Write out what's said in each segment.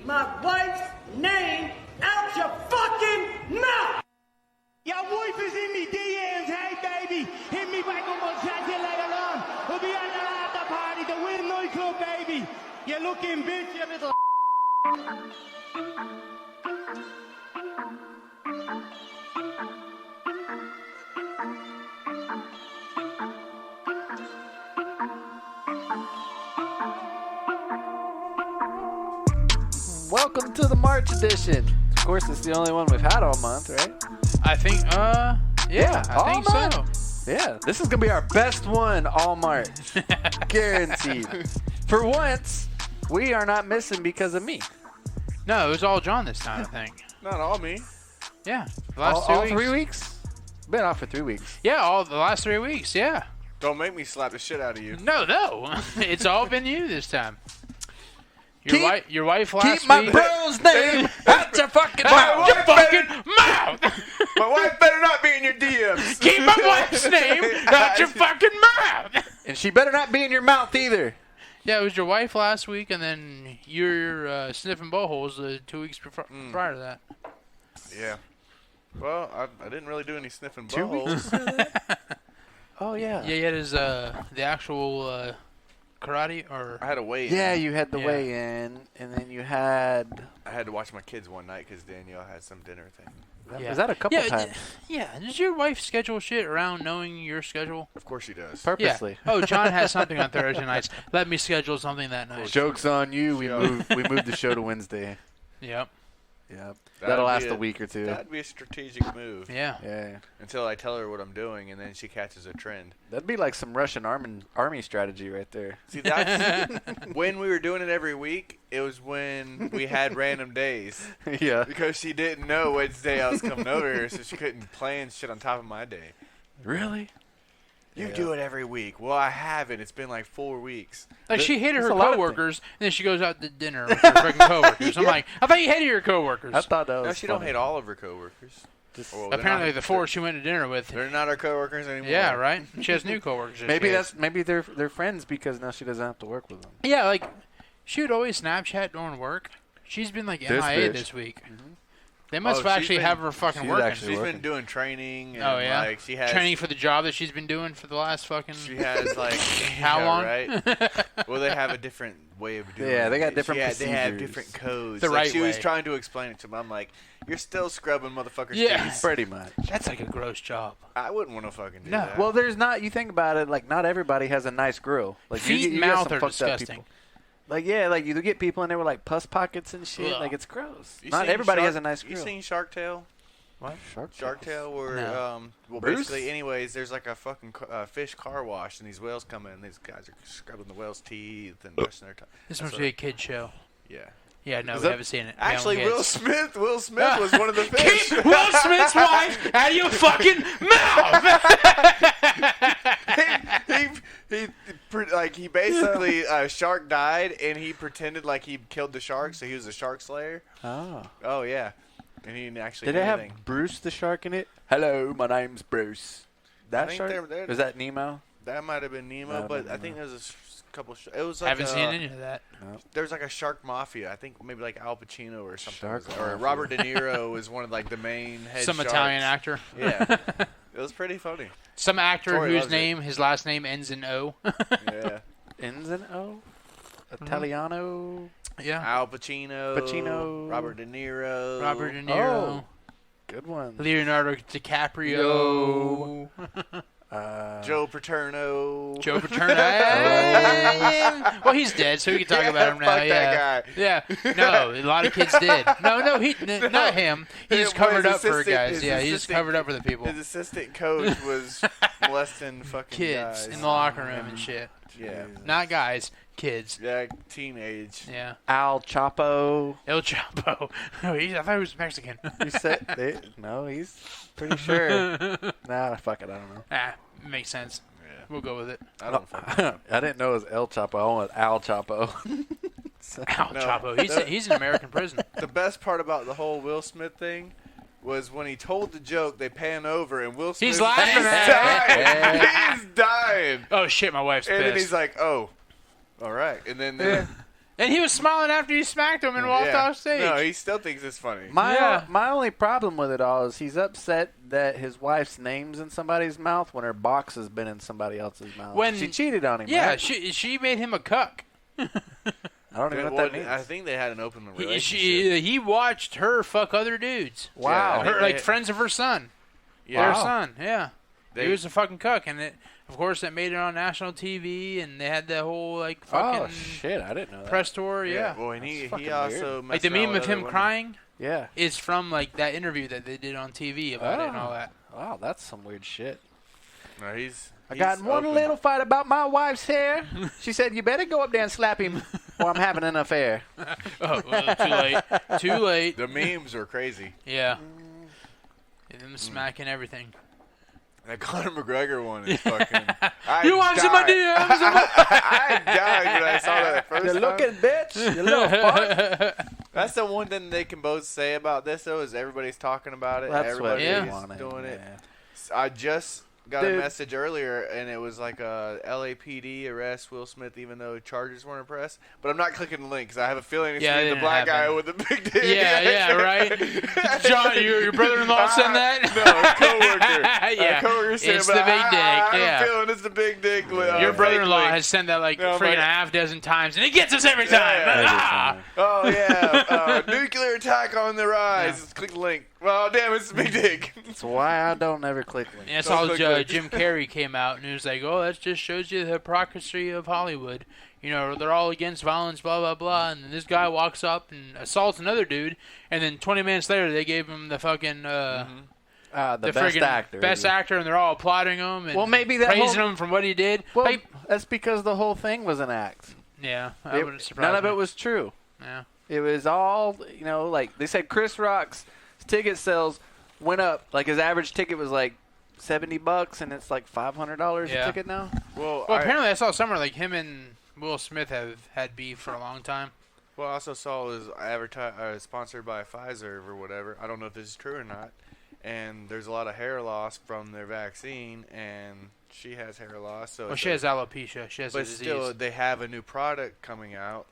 my wife's name out your fucking mouth! Your wife is in me DMs, hey baby. Hit me back on my chat till later on. We'll be at the after party, the Win nightclub, baby. You looking bitch, you little. Welcome to the March edition. Of course, it's the only one we've had all month, right? I think, yeah, I think month. so. Yeah, this is going to be our best one all March. Guaranteed. For once, we are not missing because of me. No, it was all John this time, I think. Not all me. Yeah, the last all 2 weeks. 3 weeks? Been off for 3 weeks. Yeah, all the last 3 weeks, yeah. Don't make me slap the shit out of you. No. It's all been you this time. Your wife last week. Keep my bro's name out your fucking mouth. Your fucking mouth. My wife better not be in your DMs. Keep my wife's name out your fucking mouth. And she better not be in your mouth either. Yeah, it was your wife last week, and then you're sniffing buttholes 2 weeks prior to that. Yeah. Well, I didn't really do any sniffing 2 weeks? buttholes. Oh, yeah. Yeah, you had his, the actual karate, or... I had to wait. Yeah, you had the weigh-in, and then you had... I had to watch my kids one night because Danielle had some dinner thing. Yeah. Was that a couple times? Yeah. Does your wife schedule shit around knowing your schedule? Of course she does. Purposely. Yeah. Oh, John has something on Thursday nights. Let me schedule something that night. Joke's on you. We moved the show to Wednesday. Yep. Yep. That'll last a week or two. That'd be a strategic move. Yeah. Yeah. Until I tell her what I'm doing, and then she catches a trend. That'd be like some Russian army strategy right there. See, that's when we were doing it every week. It was when we had random days. Yeah. Because she didn't know which day I was coming over here, so she couldn't plan shit on top of my day. Really? You do it every week. Well, I haven't. It's been like 4 weeks. Like, she hated her a lot of coworkers, and then she goes out to dinner with her freaking coworkers. I'm like, I thought you hated your coworkers. I thought that was No, she funny. don't hate all of her coworkers. Well, they're Apparently, not- the four she went to dinner with. They're not our coworkers anymore. Yeah, right? She has new coworkers. Maybe they're friends because now she doesn't have to work with them. Yeah, like, she would always Snapchat during work. She's been, like, MIA this week. Mm-hmm. They must actually have her fucking working. She's been doing training. And like, she has training for the job that she's been doing for the last fucking... She has, like... How long? Right? Well, they have a different way of doing it. Yeah, they got different procedures. They have different codes. The right She was way. trying to explain it to me. I'm like, you're still scrubbing motherfuckers' teeth. Pretty much. That's like a gross job. I wouldn't want to fucking do that. Well, there's not... You think about it, like, not everybody has a nice grill. Like, Feet and got mouth some are fucked up disgusting. people. Like, yeah, like, you get people in there with, like, pus pockets and shit. Ugh. Like, it's gross. You Not seen everybody has a nice You grill. seen Shark Tale? What? Shark Tale, where, No. well, Bruce? basically, anyways, there's like a fucking fish car wash, and these whales come in, and these guys are scrubbing the whales' teeth and brushing their teeth. This must be a kid show. Yeah. Yeah, no, Is we that- haven't seen it. Actually, We Will haven't Smith was one of the fish. Keep Will Smith's wife out of your fucking mouth! he basically, a shark died, and he pretended like he killed the shark, so he was a shark slayer. Oh. Oh, yeah. And he didn't actually Did do it anything. have Bruce the shark in it? Hello, my name's Bruce. That think shark? they're- Was that Nemo? That might have been Nemo, Might but have been I think Nemo. there's a couple. It was like Haven't seen any of that. There was like a shark mafia. I think maybe like Al Pacino or something. Shark or mafia. Robert De Niro was one of like the main head Some sharks. Italian actor. Yeah. It was pretty funny. Some actor Tori whose loves it. name, his last name ends in O. Yeah. Ends in O? Italiano? Yeah. Al Pacino. Pacino. Robert De Niro. Robert De Niro. Oh. Good one. Leonardo DiCaprio. Joe Paterno. Joe Paterno. Well, he's dead, so we can talk about him now. Fuck Yeah. that guy. Yeah. No, a lot of kids did. No, not him. He's covered up for guys. Yeah, he's covered up for the people. His assistant coach was molesting fucking Kids guys. in the locker room and shit. Yeah. Not guys, kids. Yeah, teenage. Yeah. Al Chapo. El Chapo. Oh, I thought he was Mexican. You said no, he's pretty sure. Nah, fuck it, I don't know. Makes sense. Yeah. We'll go with it. I don't fucking I didn't know it was El Chapo. I wanted Al Chapo. Al Chapo. He's in American prison. The best part about the whole Will Smith thing was when he told the joke, they pan over and Will Smith He's laughing is at dying. He's dying. Oh shit, my wife's And pissed. then he's like, "Oh, all right." And then And he was smiling after you smacked him and walked off stage. No, he still thinks it's funny. My only problem with it all is he's upset that his wife's name's in somebody's mouth when her box has been in somebody else's mouth. When she cheated on him. Yeah, right? she made him a cuck. I don't even know what that means. I think they had an open relationship. He watched her fuck other dudes. Wow. Her, friends of her son. Yeah. Their son, yeah. He was a fucking cuck, and of course, it made it on national TV, and they had the whole, fucking... Oh, shit, I didn't know that. Press tour, yeah. Well, and he also... Like, the meme of him crying yeah, is from, that interview that they did on TV about it and all that. Wow, that's some weird shit. No, he's I got one little fight about my wife's hair. She said, you better go up there and slap him or I'm having an affair. Oh, well, too late. Too late. The memes are crazy. Yeah. And them smacking everything. That Conor McGregor one is fucking... You want some ideas? I died when I saw that first You're time. looking, bitch. You little fuck. That's the one thing they can both say about this, though, is everybody's talking about it. That's Everybody's what doing it. Yeah. I just got a message earlier, and it was like a LAPD arrest Will Smith, even though charges weren't pressed. But I'm not clicking the link because I have a feeling it's the black guy with the big dick. Yeah, right. John, your brother-in-law sent that? No, a coworker. Yeah, a coworker said, it's the big dick. I have a feeling it's the big dick. Your brother-in-law has sent that freaking a half dozen times, and he gets us every time. Oh yeah, nuclear attack on the rise. Let's click the link. Well, damn, it's the big dick. That's why I don't ever click links. And that's all Jim Carrey came out, and he was like, oh, that just shows you the hypocrisy of Hollywood. You know, they're all against violence, blah, blah, blah. And then this guy walks up and assaults another dude, and then 20 minutes later they gave him the fucking... the best actor. Best actor, and they're all applauding him and praising him from what he did. Well, that's because the whole thing was an act. Yeah, that wouldn't surprise me. None of it was true. Yeah. It was all, they said Chris Rock's ticket sales went up. Like, his average ticket was like $70, and it's like $500 a ticket now. Well, apparently I saw somewhere like him and Will Smith have had beef for a long time. Well, I also saw it was sponsored by Pfizer or whatever. I don't know if this is true or not. And there's a lot of hair loss from their vaccine, and she has hair loss. So she has alopecia. She has a disease. But still, they have a new product coming out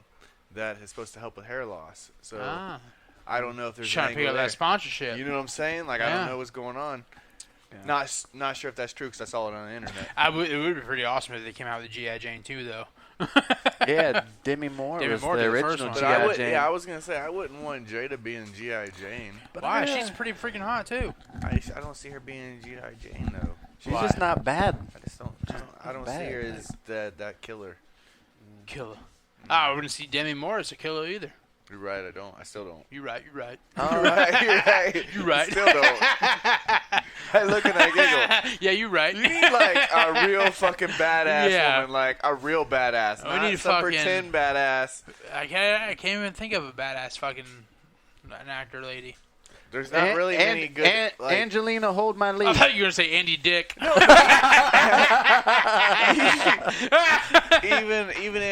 that is supposed to help with hair loss. So I don't know if there's trying to pick up that sponsorship. You know what I'm saying? I don't know what's going on. Yeah. Not sure if that's true because I saw it on the internet. It would be pretty awesome if they came out with the G.I. Jane too, though. Yeah, Demi Moore was the original G.I. Jane. Yeah, I was gonna say I wouldn't want Jada being G.I. Jane. But why? She's pretty freaking hot too. I don't see her being G.I. Jane though. She's just not bad. I don't see her as that killer. Killer. I wouldn't see Demi Moore as a killer either. You're right. I still don't. You're right. All right. You're right. You're right. Still don't. I look and I giggle. Yeah, you're right. You need like a real fucking badass woman, like a real badass, not need some pretend badass. I can't even think of a badass fucking an actor lady. There's not really many good. Angelina, hold my lead. I thought you were gonna say Andy Dick. No. even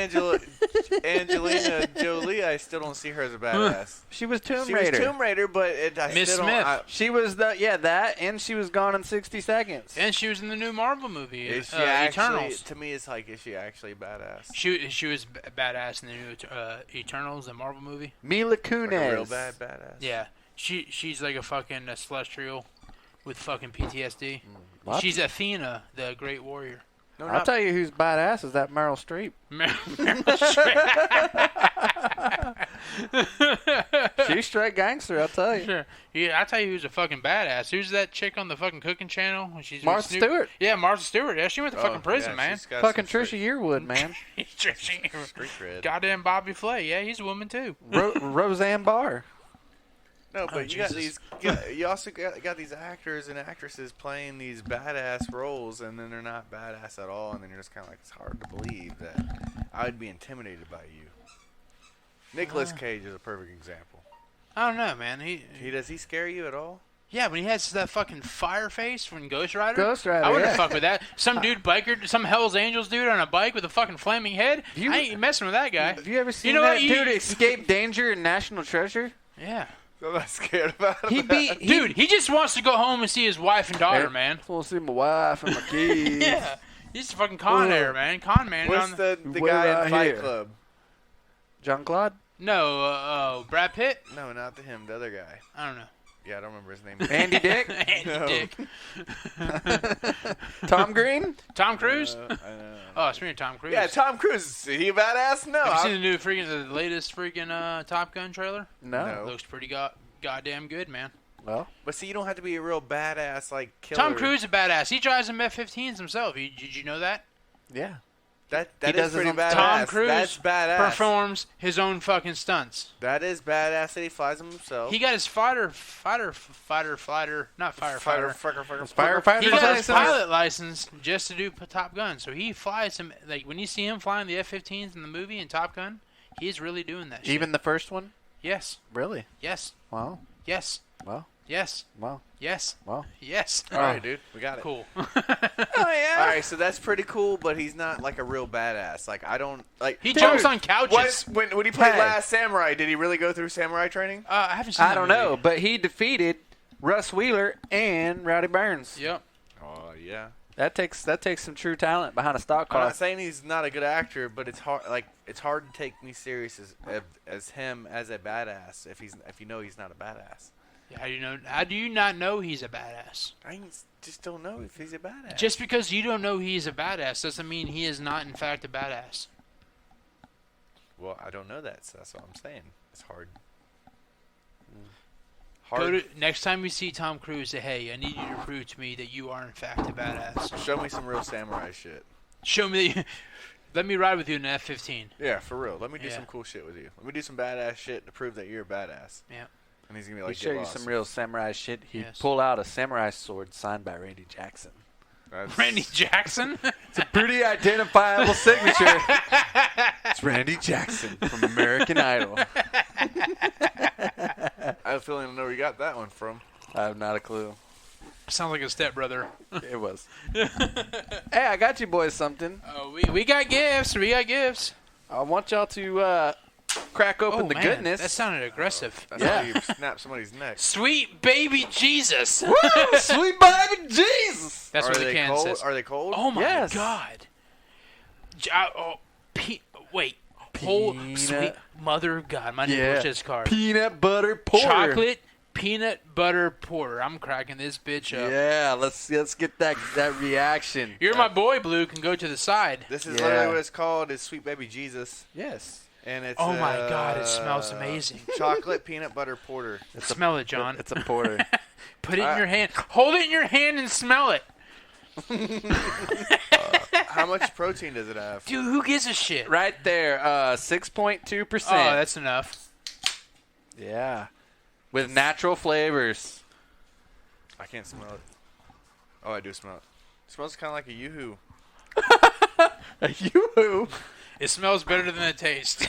Angelina Jolie, I still don't see her as a badass. She was Tomb Raider. She was Tomb Raider, but Miss Smith. She was that, and she was Gone in 60 Seconds. And she was in the new Marvel movie, is she Eternals. To me, it's like, is she actually badass? She was badass in the new Eternals, the Marvel movie. Mila Kunis. Like a real badass. Yeah. She's like a fucking celestial with fucking PTSD. What? She's Athena, the great warrior. No, I'll tell you who's badass is that Meryl Streep. Meryl Streep. She's straight gangster, I'll tell you. Sure. Yeah, I'll tell you who's a fucking badass. Who's that chick on the fucking cooking channel? She's Martha Stewart. Yeah, Martha Stewart. Yeah, she went to fucking prison, man. Fucking Trisha Yearwood, man. Street cred. Goddamn Bobby Flay. Yeah, he's a woman too. Roseanne Barr. No, but you also got these actors and actresses playing these badass roles, and then they're not badass at all, and then you're just kind of like, it's hard to believe that I would be intimidated by you. Nicolas Cage is a perfect example. I don't know, man. Does he scare you at all? Yeah, when he has that fucking fire face from Ghost Rider. Ghost Rider, I wouldn't fuck with that. Some dude biker, some Hell's Angels dude on a bike with a fucking flaming head. I ain't messing with that guy. Have you ever seen that dude escape danger in National Treasure? Yeah. I'm not scared about him. Dude, he just wants to go home and see his wife and daughter, man. I want to see my wife and my kids. Yeah. He's a fucking con man. Con man. What's the guy in Fight Club? Jean-Claude? No, Brad Pitt? No, not him. The other guy. I don't know. Yeah, I don't remember his name. Andy Dick? Andy Dick. Tom Green? Tom Cruise? I know. Oh, speaking of Tom Cruise. Yeah, Tom Cruise. Is he a badass? No. Have you seen the latest freaking Top Gun trailer? No. Looks pretty goddamn good, man. Well, But see, you don't have to be a real badass like killer. Tom Cruise is a badass. He drives them F-15s himself. Did you know that? yeah. That He is does his pretty own- badass. Tom Cruise That's badass. performs his own fucking stunts. That is badass that he flies them himself. He got his fighter, not firefighter. Firefighter He got his license? pilot license just to do Top Gun. So he flies him, like when you see him flying the F-15s in the movie in Top Gun, he's really doing that shit. Even the first one? Yes. Really? Yes. Wow. Yes. Well. Yes. Wow. Yes. Wow. Yes. All right, dude. We got it. Cool. Oh, yeah. All right, so that's pretty cool, but he's not like a real badass. Like, I don't like. He jumps on couches. When he played Hey. Last Samurai, did he really go through samurai training? I haven't seen I that don't movie. know, but he defeated Russ Wheeler and Rowdy Burns. Yep. Oh yeah. That takes some true talent behind a stock I'm car. not saying he's not a good actor, but it's hard. Like, it's hard to take me serious as him as a badass if you know he's not a badass. How do you not know he's a badass? I just don't know if he's a badass. Just because you don't know he's a badass doesn't mean he is not in fact a badass. Well, I don't know that, so that's what I'm saying. It's hard. Next time you see Tom Cruise, say, "Hey, I need you to prove to me that you are in fact a badass. Show me some real samurai shit. Show me, let me ride with you in an F-15." Yeah, for real. Let me do Yeah. some cool shit with you. Let me do some badass shit to prove that you're a badass. Yeah. And he's gonna be He'd like, show "Get you lost." some real samurai shit. He'd Yes. pull out a samurai sword signed by Randy Jackson. That's- Randy Jackson. It's a pretty identifiable signature. It's Randy Jackson from American Idol. I have a feeling I know where you got that one from. I have not a clue. Sounds like a stepbrother. It was. Hey, I got you boys something. Oh, we got gifts. We got gifts. I want y'all to crack open the man, goodness. That sounded aggressive. That's Yeah. how you snap somebody's neck. Sweet baby Jesus. Woo! Sweet baby Jesus! That's Are what the they can cold? says. Are they cold? Oh my Yes. God. Wait. Whole Peanut. sweet mother of God. My name was just card. Peanut butter porter. Chocolate peanut butter porter. I'm cracking this bitch up. Yeah, let's get that reaction. You're my boy, Blue. Can go to the side. This is Yeah. literally what it's called. Is Sweet Baby Jesus, Yes. and it's Oh my God, it smells amazing. chocolate peanut butter porter. Smell it, John. It's a porter. Put it in your hand. Hold it in your hand and smell it. How much protein does it have? Dude, who gives a shit? Right there, 6.2%. Oh, that's enough. Yeah. With natural flavors. I can't smell it. Oh, I do smell it. It smells kind of like a yoo-hoo. A yoo-hoo? It smells better than it tastes.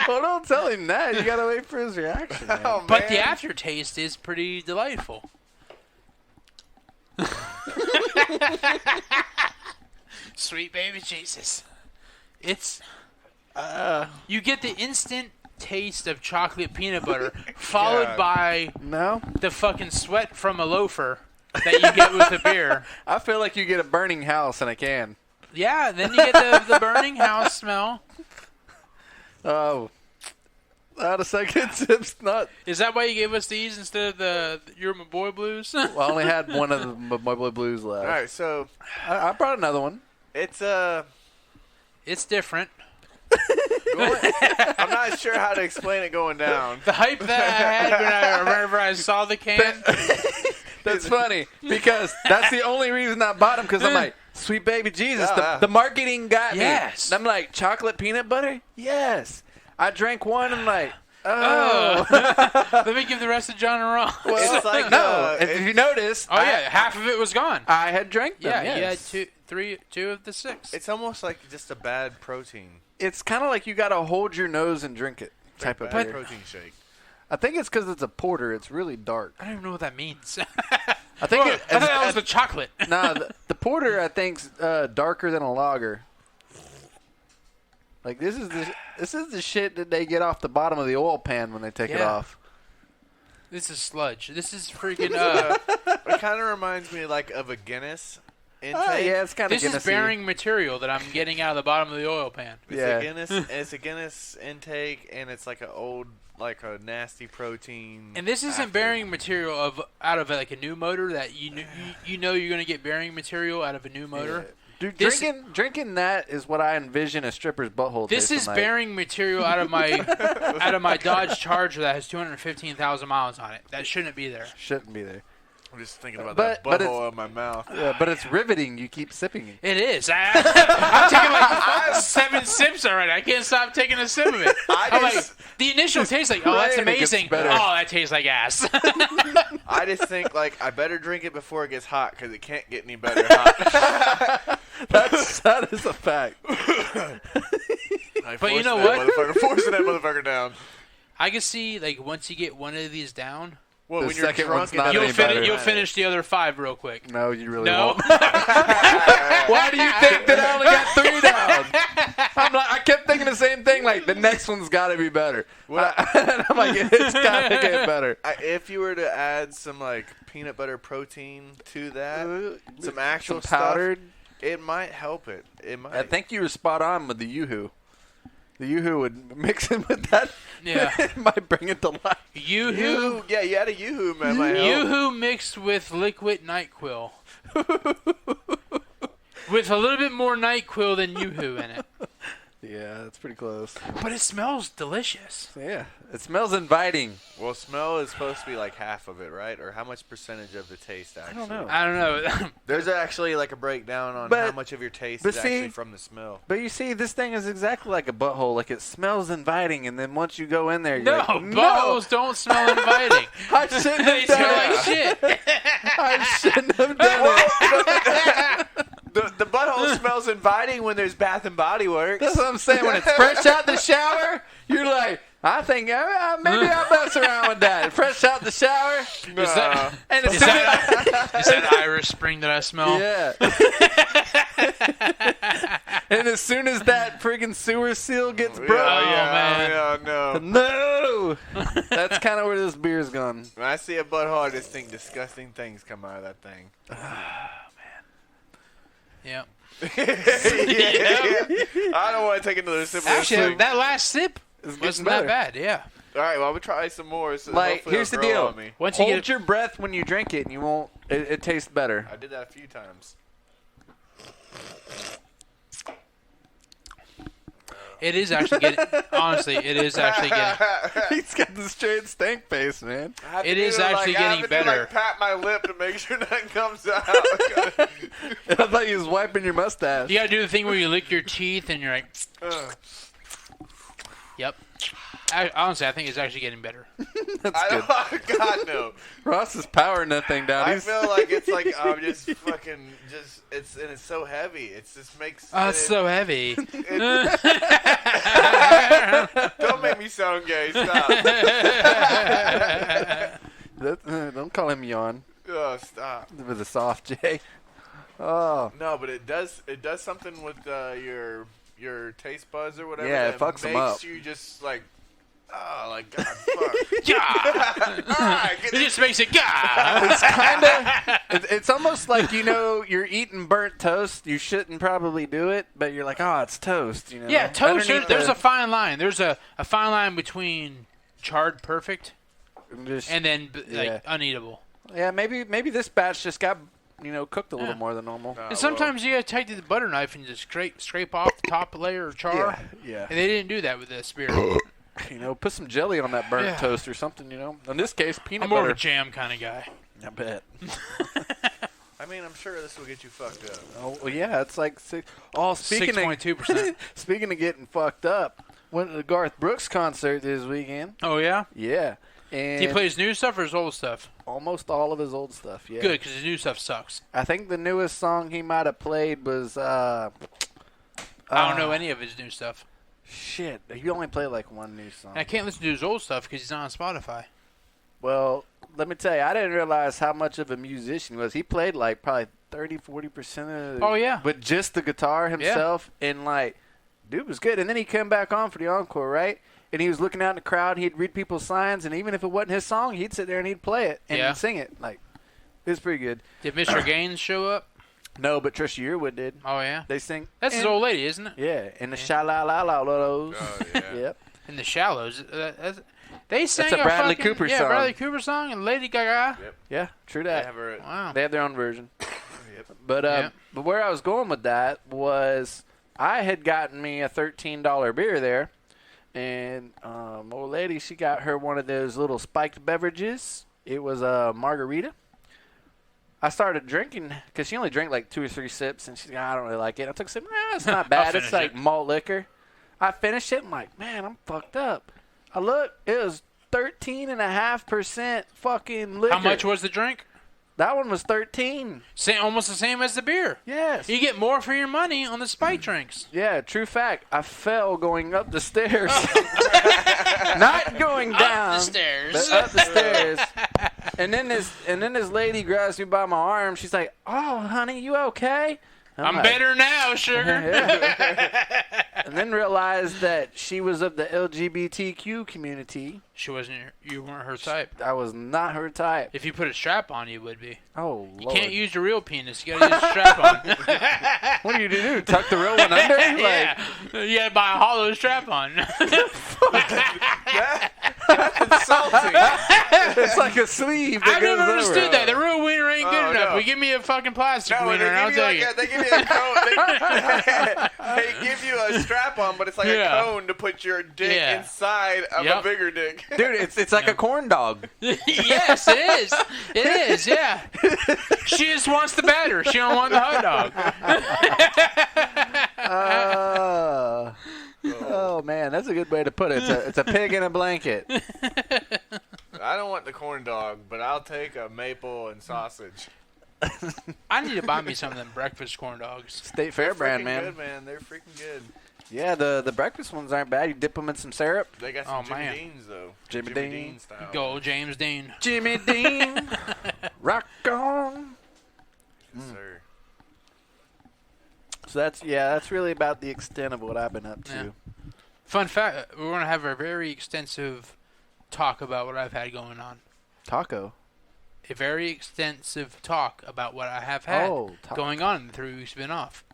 Well, don't tell him that. You gotta wait for his reaction, man. Oh, But the man. aftertaste is pretty delightful. Sweet baby Jesus. It's you get the instant taste of chocolate peanut butter followed God. by No? the fucking sweat from a loafer that you get with the beer. I feel like you get a burning house in a can. Yeah, then you get the burning house smell. Oh. Out of second tip's not. Is that why you gave us these instead of the You're My Boy Blues? Well, I only had one of the My Boy Blues left. All right, so I brought another one. it's It's different. I'm not sure how to explain it going down. The hype that I had whenever I saw the can. That's funny because that's the only reason I bought them because I'm like, sweet baby Jesus. Yeah. The marketing got Yes. me. I'm like, chocolate peanut butter? Yes. I drank one and like, oh. Let me give the rest of John a roll. It's like No. If you notice, Oh yeah, half of it was gone. I had drank them. Yeah, yes. you had two of the six. it's almost like just a bad protein. It's kind of like you got to hold your nose and drink it type of bad beer. protein shake. I think it's because it's a porter. It's really dark. I don't even know what that means. I think I thought that was the chocolate. nah, the porter I think's darker than a lager. Like this is the shit that they get off the bottom of the oil pan when they take it Yeah. off. This is sludge. This is freaking. It kind of reminds me like of a Guinness, intake. Yeah, it's kind of This is bearing material that I'm getting out of the bottom of the oil pan. It's a Guinness intake, and it's like a nasty protein. And this isn't bearing material out of like a new motor that you know you're going to get bearing material out of a new motor. Yeah. Dude, drinking that is what I envision a stripper's butthole. This is bearing material out of my Dodge Charger that has 215,000 miles on it. That shouldn't be there. Shouldn't be there. I'm just thinking about that butthole in my mouth. Yeah, but it's riveting. You keep sipping it. It is. I'm taking like 7 sips already. I can't stop taking a sip of it. The initial taste like, oh, that's amazing. Oh, that tastes like ass. I just think like I better drink it before it gets hot because it can't get any better hot. That is a fact. But you know what? Forcing that motherfucker down. I can see like once you get one of these down. Well, when you're drunk, you'll finish the other 5 real quick. No, you really won't. Why do you think that I only got 3 down? I kept thinking the same thing. Like the next one's got to be better. And I'm like, it's got to get better. If you were to add some like peanut butter protein to that, some actual powdered, it might help it. It might. I think you were spot on with the Yoo-Hoo. The Yoo-Hoo would mix in with that. Yeah. It might bring it to life. Yoo-Hoo? Yeah, you had a Yoo-Hoo, man. Yoo-Hoo mixed with liquid NyQuil. With a little bit more NyQuil than Yoo-Hoo in it. Yeah, that's pretty close. But it smells delicious. Yeah, it smells inviting. Well, smell is supposed to be like half of it, right? Or how much percentage of the taste actually? I don't know. There's actually like a breakdown on how much of your taste is actually from the smell. But you see, this thing is exactly like a butthole. Like it smells inviting, and then once you go in there, you're buttholes don't smell inviting. I shouldn't have They done smell it. like shit. I shouldn't have done it. The butthole smells inviting when there's Bath and Body Works. That's what I'm saying. When it's fresh out the shower, you're like, I think maybe I'll mess around with that. Fresh out the shower. Is that Irish Spring that I smell? Yeah. And as soon as that friggin' sewer seal gets broke, no. That's kind of where this beer's gone. When I see a butthole, I just think disgusting things come out of that thing. Yeah. I don't want to take another sip. Actually, that last sip wasn't that bad. Yeah. All right, well, we'll try some more. So like, here's the deal. Once Hold you get your breath when you drink it, and you won't. It tastes better. I did that a few times. It is actually getting. Honestly, it is actually getting. He's got the straight stank face, man. It is actually getting better. I have to pat my lip to make sure nothing comes out. I thought you was wiping your mustache. You gotta do the thing where you lick your teeth and you're like. Yep. Honestly, I think it's actually getting better. That's good. God no. Ross is powering that thing down. I feel like it's like just fucking it's so heavy. It just makes. Oh, it's so heavy. Don't make me sound gay. Stop. Don't call him yawn. Oh, stop. With a soft J. Oh. No, but it does something with your taste buds or whatever. Yeah, it fucks them up. Makes you just like. Oh, like, God, fuck. It just makes it, God. It's kind of, it's almost like, you're eating burnt toast. You shouldn't probably do it, but you're like, oh, it's toast, Yeah, toast, there's a fine line. There's a fine line between charred perfect and then, uneatable. Yeah, maybe this batch just got, cooked a little more than normal. And sometimes you gotta take the butter knife and just scrape off the top layer of char. Yeah. And they didn't do that with this beer. Put some jelly on that burnt toast or something, In this case, peanut butter. I'm more of a jam kind of guy. I bet. I mean, I'm sure this will get you fucked up. Oh, well, yeah, it's like 6.2%. Speaking of getting fucked up, went to the Garth Brooks concert this weekend. Oh, yeah? Yeah. And did he play his new stuff or his old stuff? Almost all of his old stuff, yeah. Good, because his new stuff sucks. I think the newest song he might have played was... I don't know any of his new stuff. Shit, you only play like one new song. And I can't listen to his old stuff because he's not on Spotify. Well, let me tell you, I didn't realize how much of a musician he was. He played like probably 30-40% of Oh, yeah. But just the guitar himself, and like, dude was good. And then he came back on for the encore, right? And he was looking out in the crowd, he'd read people's signs, and even if it wasn't his song, he'd sit there and he'd play it and sing it. Like, it was pretty good. Did Mr. Gaines show up? No, but Trisha Yearwood did. Oh yeah. They sing. That's his old lady, isn't it? Yeah, in the sha-la-la-la-los. Oh, yeah. Yep. In the Shallows. They sang a Bradley fucking, Cooper song. Bradley Cooper song and Lady Gaga. Yep. Yeah, true They that. have her. Wow. They have their own version. Yep. But where I was going with that was I had gotten me a $13 beer there, and old lady, she got her one of those little spiked beverages. It was a margarita. I started drinking because she only drank like 2 or 3 sips, and she's like, I don't really like it. I took a sip. It's not bad. It's like malt liquor. I finished it. I'm like, man, I'm fucked up. I look, it was 13.5% fucking liquor. How much was the drink? That one was 13. Almost the same as the beer. Yes. You get more for your money on the spike drinks. Yeah, true fact. I fell going up the stairs. Not going down. Up the stairs. But up the stairs. And then this lady grabs me by my arm. She's like, "Oh, honey, you okay?" I'm like, better now, sugar. Yeah. And then realized that she was of the LGBTQ community. She wasn't. You weren't her type. I was not her type. If you put a strap on, you would be. Oh, You Lord. can't use the real penis. You gotta use a strap on. What do you do? Tuck the real one under? Yeah. You gotta buy a hollow strap on. Insulting. It's like a sleeve that I've goes never over. understood that. The real wiener ain't good Oh, enough. no. We give me a fucking plastic No, wiener, and I'll tell you. they give you a cone. They give you a strap on, but it's like Yeah. a cone to put your dick Yeah. inside of Yep. a bigger dick. Dude, it's like a corn dog. Yes, it is. It is, yeah. She just wants the batter. She don't want the hot dog. Oh man, that's a good way to put it. It's a pig in a blanket. I don't want the corn dog, but I'll take a maple and sausage. I need to buy me some of them breakfast corn dogs. State Fair brand, Freaking man. good, man. They're freaking good. Yeah, the breakfast ones aren't bad. You dip them in some syrup. They got some Oh, Jimmy man. Deans though. Jimmy Dean. style. Go, James Dean. Jimmy Dean, rock on. Yes, sir. So that's really about the extent of what I've been up to. Yeah. Fun fact: we're gonna have a very extensive talk about what I've had going on. Taco. A very extensive talk about what I have had going on in the 3 weeks been off.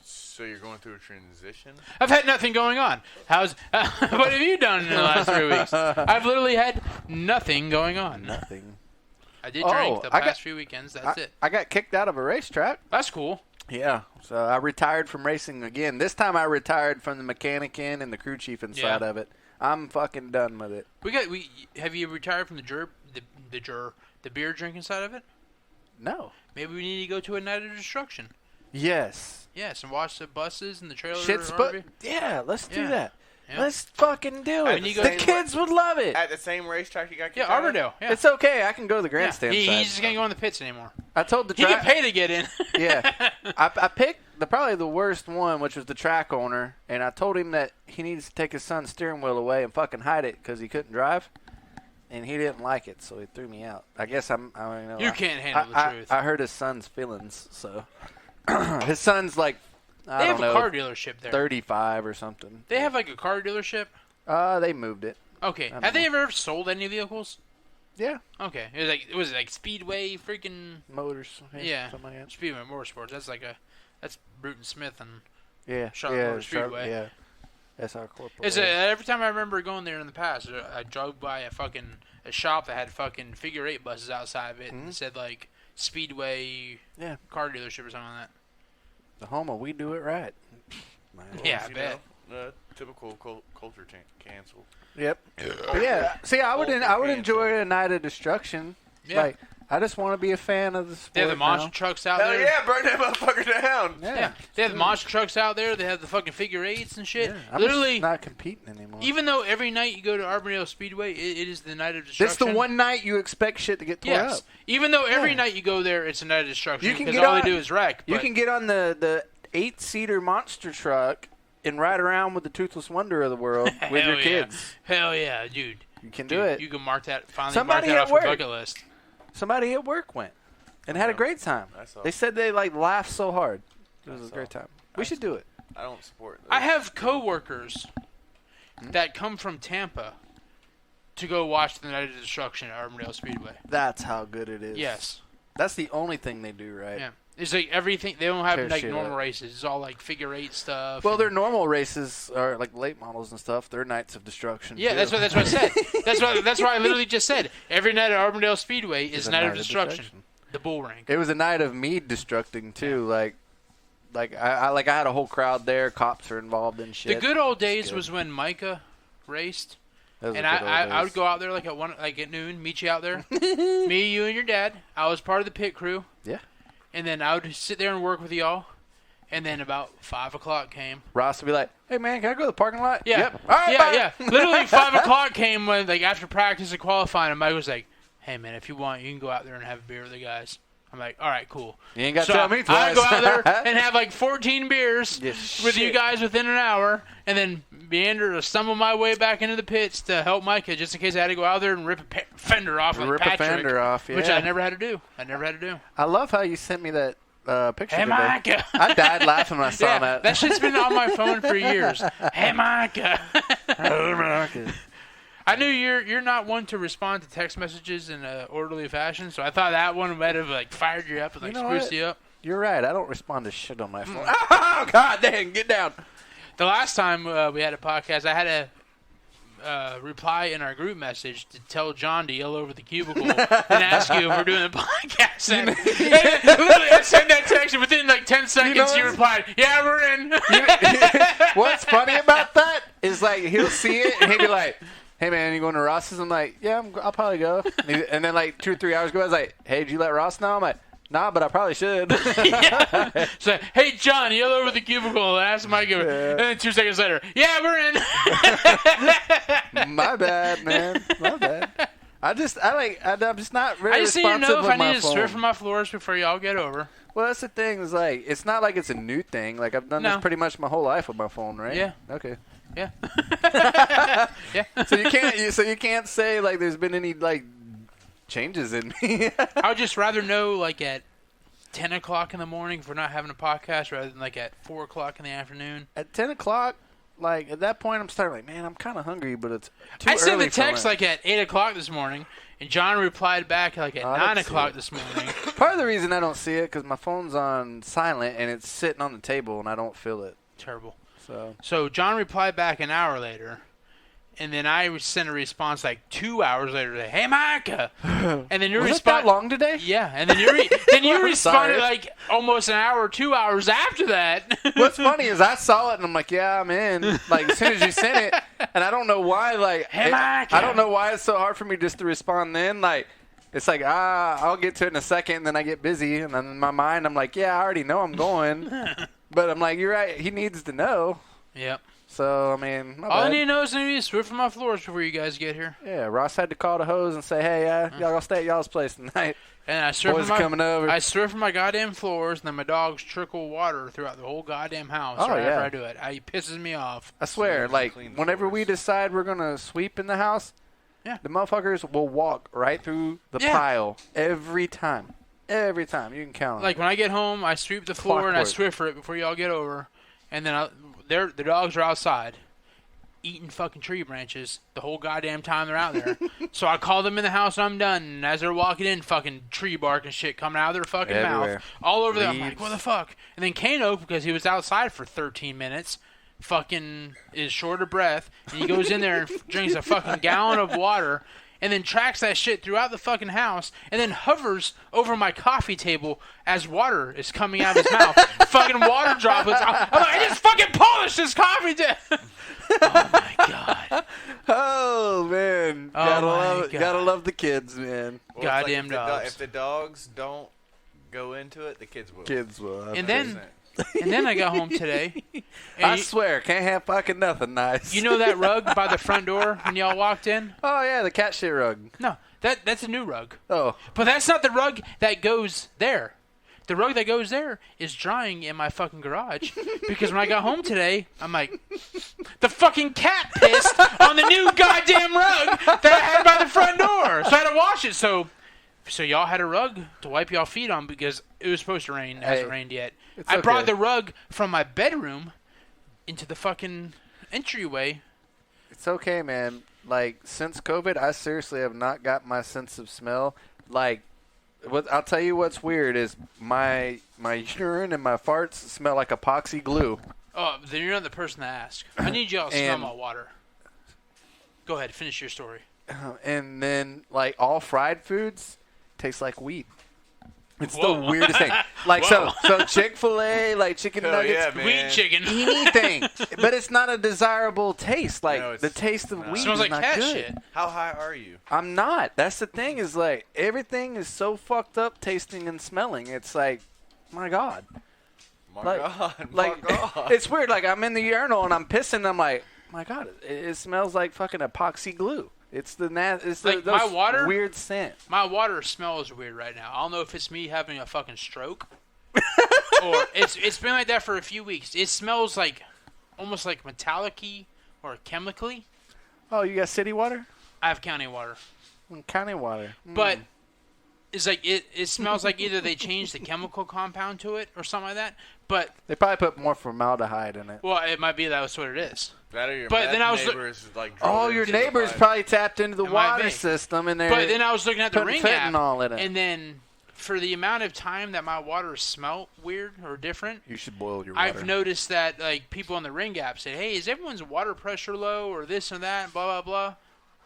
So you're going through a transition? I've had nothing going on. What have you done in the last 3 weeks? I've literally had nothing going on. Nothing. I did drink the past few weekends. That's it. I got kicked out of a racetrack. That's cool. Yeah, so I retired from racing again. This time I retired from the mechanic end and the crew chief inside of it. I'm fucking done with it. Have you retired from the beer drinking side of it? No. Maybe we need to go to a night of destruction. Yes. Yes, and watch the buses and the trailers. Yeah, let's do Yeah. that. Yeah. Let's fucking do it. And you go- The kids would love it. At the same racetrack you got kicked Yeah, out of? Arbordale. Yeah. It's okay. I can go to the Yeah. grandstand side. He's just gonna go in the pits anymore. I told the He track. can pay to get in. Yeah. I picked probably the worst one, which was the track owner, and I told him that he needs to take his son's steering wheel away and fucking hide it because he couldn't drive, and he didn't like it, so he threw me out. I guess I don't know. You can't handle the truth. I hurt his son's feelings, so his son's like They have a car dealership there. 35 or something. They have like a car dealership. They moved it. Okay. don't Have they know. ever sold any vehicles? Yeah, Okay. It was like Speedway freaking motors. yeah. something like that. Speedway Motorsports. That's Bruton Smith and Yeah, Charlotte Motor Speedway. Yeah, that's our corporate. it's every time I remember going there in the past, I drove by a shop that had fucking figure 8 buses outside of it and it said like Speedway Yeah. car dealership or something like The home of We Do It Right. that. Yeah, I You bet. know, typical culture cancel. Yep. But yeah. See, I would enjoy a night of destruction. Yeah. Like, I just want to be a fan of the sport. They have the monster now. trucks out Hell there. yeah, burn that motherfucker down. Yeah. They have the monster trucks out there. They have the fucking figure 8s and shit. Yeah, I'm Literally, just not competing anymore. even though every night you go to Arbordale Speedway, it is the night of destruction. This the one night you expect shit to get tore Yes. up. Even though every Yeah. night you go there, it's a night of destruction. You can because get all on- they do is wreck. You but- can get on the 8-seater monster truck and ride around with the toothless wonder of the world with your Hell yeah. kids. Hell yeah, dude. You can Dude, do it. You can mark that. Finally, Somebody mark that at off your work. bucket list. Somebody at work went and had a great time. I saw They said they like laughed so hard. It was a saw. great time. We should do it. I don't support those. I have coworkers that come from Tampa to go watch the Night of Destruction at Arbordale Speedway. That's how good it is. Yes. That's the only thing they do right. Yeah. It's like everything. They don't have Tear like shit normal up. races. It's all like figure 8 stuff. Well, and- their normal races are like late models and stuff. They're Nights of Destruction. Yeah, too. that's what I said. That's why I literally just said every night at Auburndale Speedway is a Night of Destruction. The bull ring. It was a night of me destructing too. Like I had a whole crowd there. Cops are involved in shit. The good old days was when Micah raced, Those and were good old I days. would go out there like at noon, meet you out there, me, you, and your dad. I was part of the pit crew. Yeah. And then I would sit there and work with y'all, and then about 5 o'clock came. Ross would be like, "Hey man, can I go to the parking lot?" Yeah. Yep. All right, yeah, bye. yeah. Literally 5 o'clock came when like after practice and qualifying, and Mike was like, "Hey man, if you want, you can go out there and have a beer with the guys." I'm like, all right, cool. You ain't got to So tell me I twice. go out there and have like 14 beers Yeah, with you shit. guys within an hour, and then meander or stumble my way back into the pits to help Micah, just in case I had to go out there and rip a fender off like Rip a Patrick, fender off, which yeah. I never had to do. I love how you sent me that picture. Hey, today. Micah. I died laughing when I saw Yeah, that shit's been on my phone for years. Hey, Micah. I knew you're not one to respond to text messages in an orderly fashion, so I thought that one might have like fired you up and like You know spruced what? you up. You're right. I don't respond to shit on my phone. Oh God, dang! Get down. The last time we had a podcast, I had a reply in our group message to tell John to yell over the cubicle and ask you if we're doing a podcast. And literally, I sent that text, and within like 10 seconds, you replied, "Yeah, we're in." What's funny about that is like he'll see it and he'll be like, "Hey man, you going to Ross's?" I'm like, "Yeah, I'll probably go." And then like 2 or 3 hours go, I was like, "Hey, did you let Ross know?" I'm like, "Nah, but I probably should." Yeah. So, hey, John, yell over the cubicle and ask Mike. And then 2 seconds later, "Yeah, we're in." My bad, man. My bad. I'm just not very I just need to responsive know if with I my need to phone. Swiffer my floors before y'all get over. Well, that's the thing. Is like it's not like it's a new thing. Like I've done No. this pretty much my whole life with my phone, right? Yeah. Okay. Yeah. Yeah. So you can't say like there's been any like changes in me. I would just rather know like at 10 o'clock in the morning if we're not having a podcast rather than like at 4 o'clock in the afternoon. At 10 o'clock, like at that point, I'm starting like, man, I'm kind of hungry, but it's too I early sent the for text lunch. like at 8 o'clock this morning, and John replied back like at I 9 didn't see o'clock it. this morning. Part of the reason I don't see it because my phone's on silent and it's sitting on the table and I don't feel it. Terrible. So John replied back an hour later, and then I sent a response like 2 hours later. Like, hey, Micah. And then your was it response. that long today? Yeah, and then you responded Sorry. like almost an hour or 2 hours after that. What's funny is I saw it and I'm like, yeah, I'm in. Like as soon as you sent it, and I don't know why. Like Hey, Micah. I don't know why it's so hard for me just to respond. Then like it's like I'll get to it in a second, and then I get busy, and then in my mind I'm like, yeah, I already know I'm going. But I'm like, you're right. He needs to know. Yep. So I mean, my All I bad. need to know is to be Swiffer my floors before you guys get here. Yeah, Ross had to call the hose and say, hey, y'all gonna stay at y'all's place tonight. And I Boys Swiffer are coming over. I Swiffer my goddamn floors, and then my dogs trickle water throughout the whole goddamn house Oh, right yeah. after I do it. It pisses me off. I swear, like, clean whenever we floors. decide we're going to sweep in the house, Yeah. the motherfuckers will walk right through the Yeah. pile every time. Every time. You can count on Like it. when I get home, I sweep the floor and I Clockwork. Swiffer it before y'all get over, and then the dogs are outside eating fucking tree branches the whole goddamn time they're out there. So I call them in the house and I'm done. And as they're walking in, fucking tree bark and shit coming out of their fucking Everywhere. mouth, all over them. I'm like, Leaves. what the fuck? And then Kano, because he was outside for 13 minutes, fucking is short of breath, and he goes in there and drinks a fucking gallon of water. And then tracks that shit throughout the fucking house, and then hovers over my coffee table as water is coming out of his mouth. Fucking water droplets. I'm like, I just fucking polished this coffee table. Oh my god. Oh, man. Oh, my God. Gotta love the kids, man. Well, Goddamn if the dogs. if the dogs don't go into it, the kids will. Kids will. And then I got home today. I And swear, can't have fucking nothing nice. you know that rug by the front door when y'all walked in? Oh, yeah, the cat shit rug. No, that's a new rug. Oh. But that's not the rug that goes there. The rug that goes there is drying in my fucking garage. Because when I got home today, I'm like, the fucking cat pissed on the new goddamn rug that I had by the front door. So I had to wash it. So y'all had a rug to wipe y'all feet on because it was supposed to rain. It hasn't Hey, rained yet. it's I brought okay. the rug from my bedroom into the fucking entryway. It's okay, man. Like, since COVID, I seriously have not got my sense of smell. Like, I'll tell you what's weird is my urine and my farts smell like epoxy glue. Oh, then you're not the person to ask. I need y'all to smell my water. Go ahead, finish your story. And then, like, all fried foods taste like weed. It's the weirdest thing. Like, so Chick-fil-A, like chicken nuggets, weed chicken, anything. But it's not a desirable taste. Like, the taste of weed smells is like not cat good. shit. How high are you? I'm not. That's the thing is, like, everything is so fucked up tasting and smelling. It's like, my God. My God. It's weird. Like, I'm in the urinal and I'm pissing and I'm like, my God, it smells like fucking epoxy glue. It's the like my water, weird scent. My water smells weird right now. I don't know if it's me having a fucking stroke, or it's been like that for a few weeks. It smells like almost like metallic-y or chemically. Oh, you got city water? I have county water. County water, but it's like it smells like either they changed the chemical compound to it or something like that. But they probably put more formaldehyde in it. Well, it might be that's what it is. That or your neighbors your neighbors probably tapped into the water system, and but then I was looking at the Ring app, in it. And then for the amount of time that my water smelled weird or different, you should boil your water. I've noticed that like people on the Ring app say, "Hey, is everyone's water pressure low or this and that?" Blah blah blah.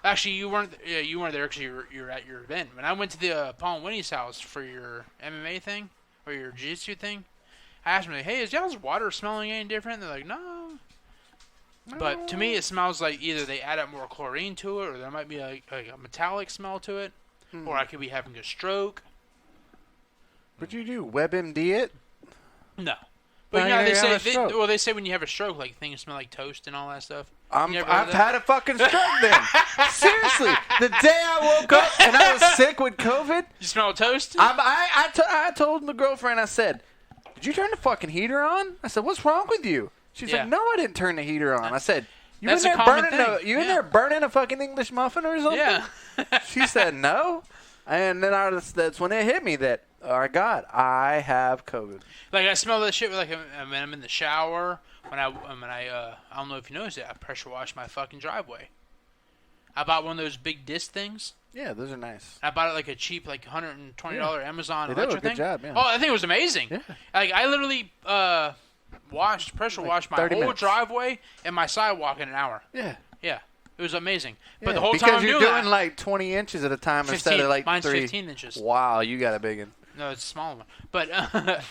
Actually, you weren't there because you were at your event. When I went to the Paul and Winnie's house for your MMA thing or your jiu-jitsu thing, I asked them, like, "Hey, is y'all's water smelling any different?" They're like, "No." But to me, it smells like either they add up more chlorine to it, or there might be like a metallic smell to it, or I could be having a stroke. Would you do WebMD it? No. But you know, they say when you have a stroke, like things smell like toast and all that stuff. I've had a fucking stroke then. Seriously, the day I woke up and I was sick with COVID. You smell toast? I told my girlfriend, I said, "Did you turn the fucking heater on?" I said, "What's wrong with you?" She's like, "No, I didn't turn the heater on." I said, "You in there burning a fucking English muffin or something?" Yeah. She said, "No." And then that's when it hit me that, oh, God, I have COVID. Like, I smell that shit like when I'm in the shower. When I don't know if you noticed it, I pressure wash my fucking driveway. I bought one of those big disc things. Yeah, those are nice. I bought it like a cheap, like $120 Amazon they electric do a thing. Good job, yeah. Oh, I think it was amazing. Yeah. Like, I literally pressure washed my whole driveway and my sidewalk in an hour. Yeah. Yeah. It was amazing. Yeah, but the whole time I'm you're doing doing like 20 inches at a time 15, instead of like mine's 3. 15 inches. Wow, you got a big one. No, it's a small one. But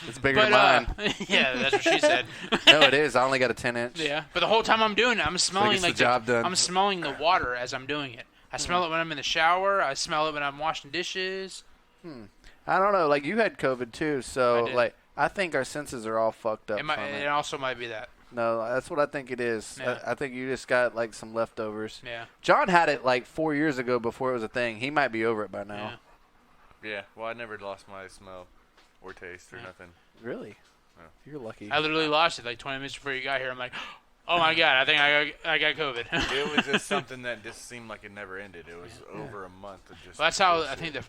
it's bigger than mine. Yeah, that's what she said. No, it is. I only got a 10-inch. Yeah, but the whole time I'm doing it, I'm smelling like the job done. I'm smelling the water as I'm doing it. I smell it when I'm in the shower. I smell it when I'm washing dishes. I don't know. Like, you had COVID too, so I think our senses are all fucked up. It also might be that. No, that's what I think it is. Yeah. I think you just got like some leftovers. Yeah. John had it like 4 years ago before it was a thing. He might be over it by now. Yeah. Well, I never lost my smell or taste or nothing. Really? No. You're lucky. I literally lost it like 20 minutes before you got here. I'm like, oh my God, I think I got COVID. It was just something that just seemed like it never ended. It was over a month of just. Well, that's how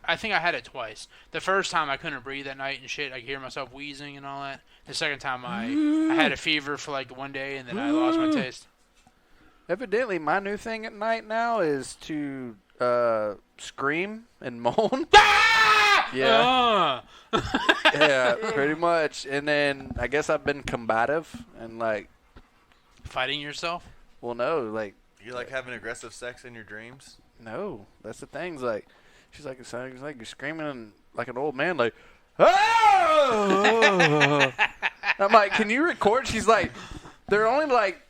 I think I had it twice. The first time I couldn't breathe at night and shit. I could hear myself wheezing and all that. The second time I had a fever for like one day and then I lost my taste. Evidently, my new thing at night now is to scream and moan. Yeah. Yeah, pretty much. And then I guess I've been combative and like fighting yourself. Well, no, like you like having aggressive sex in your dreams. No, that's the thing. Like she's like, it's like you're screaming like an old man, like, oh! I'm like, can you record? She's like, they're only like,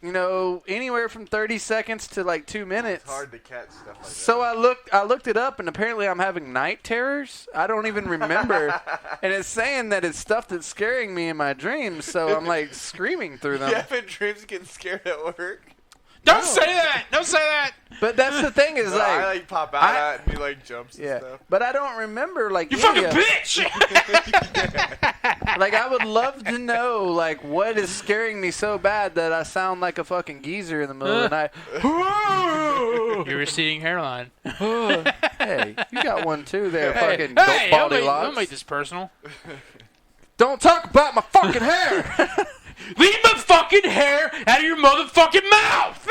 anywhere from 30 seconds to like 2 minutes. It's hard to catch stuff like that. So I looked it up, and apparently I'm having night terrors. I don't even remember. And it's saying that it's stuff that's scaring me in my dreams, so I'm like screaming through them. You having dreams getting scared at work? Don't say that! Don't say that! But that's the thing is, I like pop out at and he like jumps and stuff. But I don't remember like you fucking bitch. Like I would love to know like what is scaring me so bad that I sound like a fucking geezer in the middle of the night. Your receding hairline. Hey, you got one too there, fucking baldy locks. Don't make this personal. Don't talk about my fucking hair. Leave my fucking hair out of your motherfucking mouth!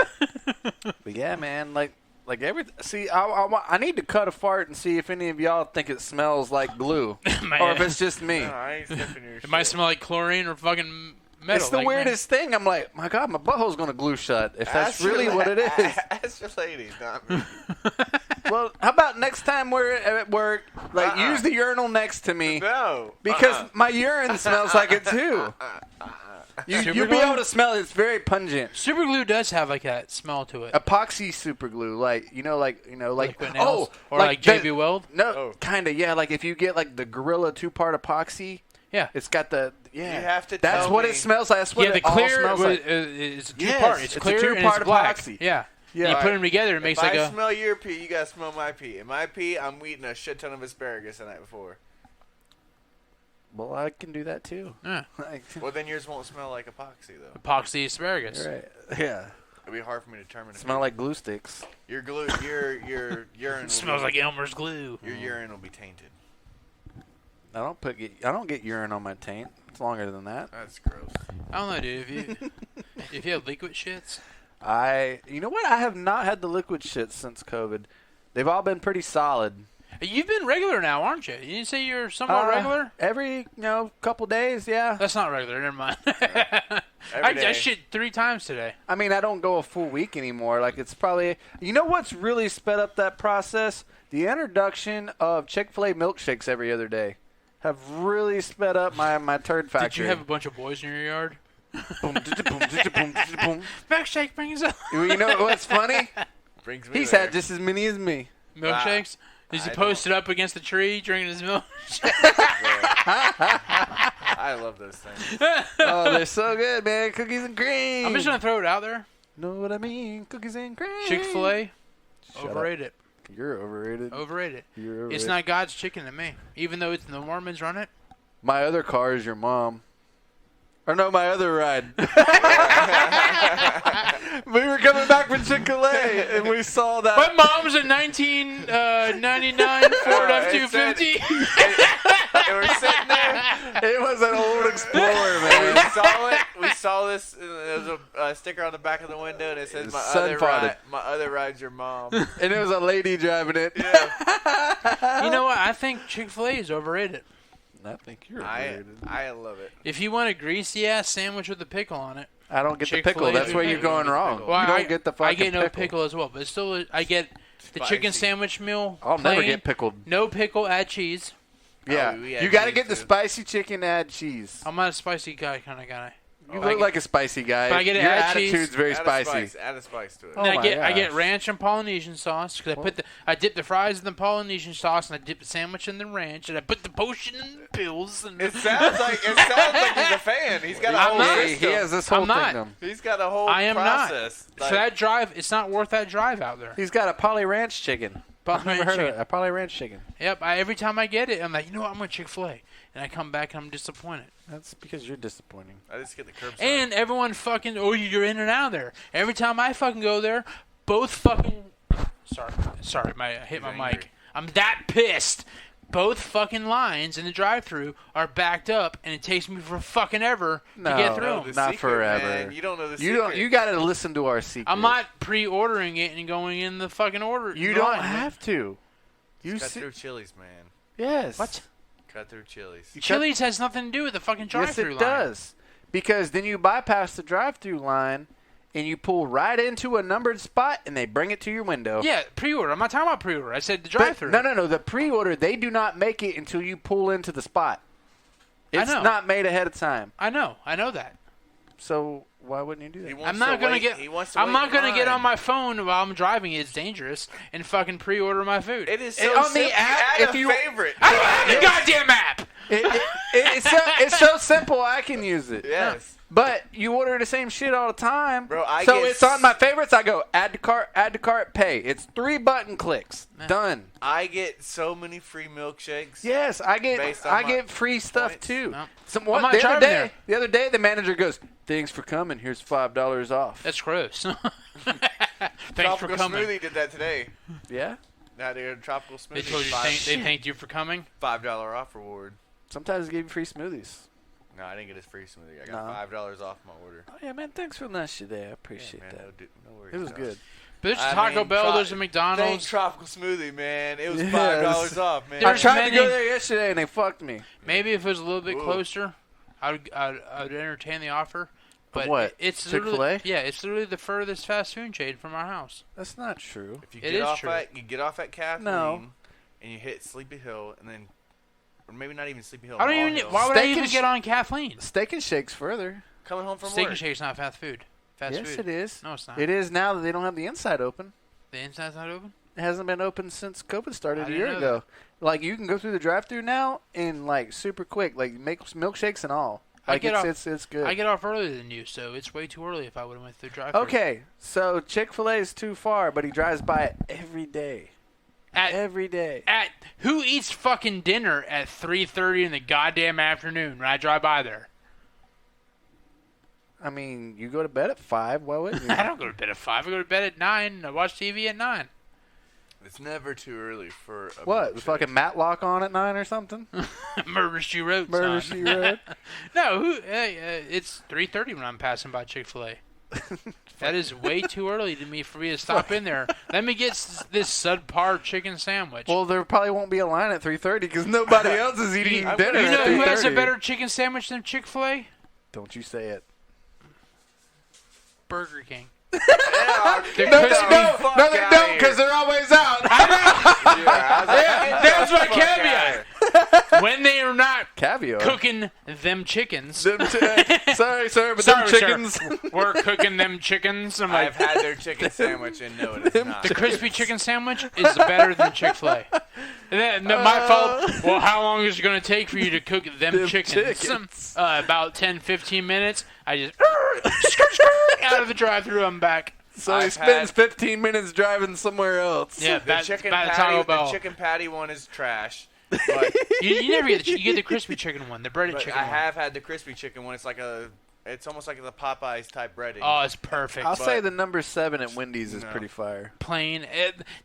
But yeah, man, like Like see, I need to cut a fart and see if any of y'all think it smells like glue, or if it's just me. No, I ain't sniffing your It might smell like chlorine or fucking metal. It's the weirdest thing. I'm like, my God, my butthole's gonna glue shut. If that's really what it is. Ask your lady, not me. Well, how about next time we're at work, like use the urinal next to me, No. because my urine smells like it too. You'll be able to smell it. It's very pungent. Super glue does have like that smell to it. Epoxy super glue, like Liquid nails? Or like JB Weld? No, kind of, yeah. Like if you get like the Gorilla 2-part epoxy, Yeah. it's got the You have to That's tell what me. it smells like. That's what the it all clear smells like. is a two Yes, part. it's It's a clear and two-part it's black. epoxy. Yeah. Yeah. You put them together, it makes if like I a. smell your pee, you gotta smell my pee. And my pee, I'm eating a shit ton of asparagus the night before. Well, I can do that too. Yeah. Well, then yours won't smell like epoxy though. Epoxy asparagus. Right. Yeah. It'd be hard for me to determine. if Smell like glue sticks. your glue, your urine. It smells like Elmer's glue. Your urine will be tainted. I don't get urine on my taint. It's longer than that. That's gross. I don't know, dude. If you have liquid shits, You know what? I have not had the liquid shit since COVID. They've all been pretty solid. you've been regular now, aren't you? You didn't say you're somewhat regular. Every couple days, yeah. That's not regular. Never mind. Every day. I shit 3 times today. I mean, I don't go a full week anymore. Like, it's probably... You know what's really sped up that process? The introduction of Chick-fil-A milkshakes every other day have really sped up my turd factory. Did you have a bunch of boys in your yard? Boom, boom, boom, boom. Milkshake brings up You know what's funny? Brings me He's there. had just as many as me. milkshakes. Is he I posted up against the tree drinking his milk? I love those things. Oh, they're so good, man. Cookies and cream. I'm just gonna throw it out there. Know what I mean? Cookies and cream. Chick-fil-A, Shut overrated. You're overrated. Overrated. You're overrated. It's not God's chicken to me, even though it's the Mormons run it. My other car is your mom. Or no, my other ride. We were coming back from Chick-fil-A, and we saw that. My mom's a 1999 Ford F-250. And we're sitting there. It was an old Explorer, man. We saw this. There was a sticker on the back of the window, and it says, Sun potted. my other ride's your mom." And it was a lady driving it. Yeah. You know what? I think Chick-fil-A is overrated. I think you're I overrated. love it. If you want a greasy ass sandwich with a pickle on it, I don't get the Chick-fil-A pickle. That's where you're going wrong. well, You don't I get the fucking I get no pickle as well, but still, I get the chicken Spicy. sandwich meal. I'll never plain, get pickled. No pickle, add cheese. Yeah, Oh, we had you got to cheese, get the too. spicy chicken, add cheese. I'm not a spicy guy kind of guy. You I look get- like a spicy guy. But I get it Your add cheese. attitude's very Add a spicy. spice, add a spice to it. Oh And my I get gosh. ranch and Polynesian sauce because I dip the fries in the Polynesian sauce and I dip the sandwich in the ranch and I put the potion in the pills and It sounds like he's a fan. He's got a I'm whole not. He system. has this whole I'm not. kingdom. He's got a whole I am process. not. So that drive, it's not worth that drive out there. He's got a Poly Ranch chicken. Poly I've never Ranch heard of chicken. it. A Poly Ranch chicken. Yep. Every time I get it, I'm like, you know what? I'm going to Chick-fil-A. And I come back and I'm disappointed. That's because you're disappointing. I just get the curbside. And everyone fucking, you're in and out of there. Every time I fucking go there, both fucking. Sorry, I hit my angry. mic. I'm that pissed. Both fucking lines in the drive-thru are backed up, and it takes me for fucking ever to get through No, 'em. the Not secret, forever. Man. You don't know the You secret. don't. You got to listen to our secret. I'm not pre-ordering it and going in the fucking order. You don't line. have to. You Cut see, through Chili's, man. yes. What? Cut through Chili's. Chili's has nothing to do with the fucking Yes, drive-thru it line. does. Because then you bypass the drive-through line, and you pull right into a numbered spot, and they bring it to your window. Yeah, pre-order. I'm not talking about pre-order. I said the But- drive-through. No. The pre-order, they do not make it until you pull into the spot. It's know. not made ahead of time. I know that. So why wouldn't you do He that? wants I'm not to gonna wait- get. He wants to I'm wait not in gonna get line. on my phone while I'm driving. It's dangerous and fucking pre-order my food. It is And so on the simple. app, Add if a you- favorite. I don't have the goddamn app. It's so simple. I can use it. Yes. But you order the same shit all the time. Bro, I so get it's on my favorites. I go add to cart, pay. It's 3 button clicks. Done. I get so many free milkshakes. Yes, I Based on my get free stuff points? too. No. What, I'm not the other driving day, there. the other day, the manager goes, "Thanks for coming. Here's $5 off." That's gross. Thanks for Tropical coming. Smoothie did that today. Yeah. Now they got a tropical smoothie. They told you they thanked you for coming. $5 off reward. Sometimes they give you free smoothies. No, I didn't get his free smoothie. I got No. $5 off my order. Oh yeah, man. Thanks for the nice shit there. I appreciate Yeah, man, that. no worries. It was Josh. good. There's Taco Bell, there's a Thank McDonald's. Tropical Smoothie, man. It was $5 off, man. I There's tried to many- go there yesterday and they fucked me. Maybe if it was a little bit closer, I'd entertain the offer. But what? It's Chick-fil-A? literally, yeah, it's literally the furthest fast food chain from our house. That's not true. If you It get is off true. at Kathleen No. and you hit Sleepy Hill and then, or maybe not even Sleepy Hill. I don't Mall even. Hill. Why would I Steak even and get on Kathleen? Steak and Shake's further. Coming home from Steak work. and Shake's not fast food. Fast Yes, food. it is. No, it's not. It is now that they don't have the inside open. The inside's not open. It hasn't been open since COVID started I a didn't year know ago. Like you can go through the drive-through now in like super quick, like make milkshakes and all. Like it's good. I get off earlier than you, so it's way too early if I would have went through drive-thru. Okay, so Chick-fil-A is too far, but he drives by it every day. Every day. At who eats fucking dinner at 3:30 in the goddamn afternoon when I drive by there? I mean, you go to bed at 5. Why wouldn't you? I don't go to bed at 5. I go to bed at 9. And I watch TV at 9. It's never too early for a What? milkshake. Fucking Matlock on at 9 or something? Murder She Wrote. Murder son. She Wrote. No, it's 3:30 when I'm passing by Chick-fil-A. That is way too early for me to stop in there. Let me get this subpar chicken sandwich. Well, there probably won't be a line at 3:30 because nobody else is eating dinner. You know at who has a 3:30. better chicken sandwich than Chick-fil-A? Don't you say it. Burger King. Yeah, They're No, crispy. no, they don't because they're always out. There's my caveat. When they are not Caviar. cooking them chickens. Sorry, but Sorry, them sir. chickens. We're cooking them chickens. I'm like, I've had their chicken sandwich and no, it is not. the crispy chicken sandwich is better than Chick-fil-A. And then, my fault. Well, how long is it going to take for you to cook them chickens? About 10, 15 minutes. I just out of the drive-thru. I'm back. So he I've spends had- 15 minutes driving somewhere else. Yeah, The that's chicken about patty, Taco Bell. the chicken patty one is trash. But, You never get you get the crispy chicken one, the breaded but chicken I one. have had the crispy chicken one. It's almost like the Popeyes type breading. Oh, it's perfect. I'll But- say the number 7 at Wendy's is No. pretty fire. Plain.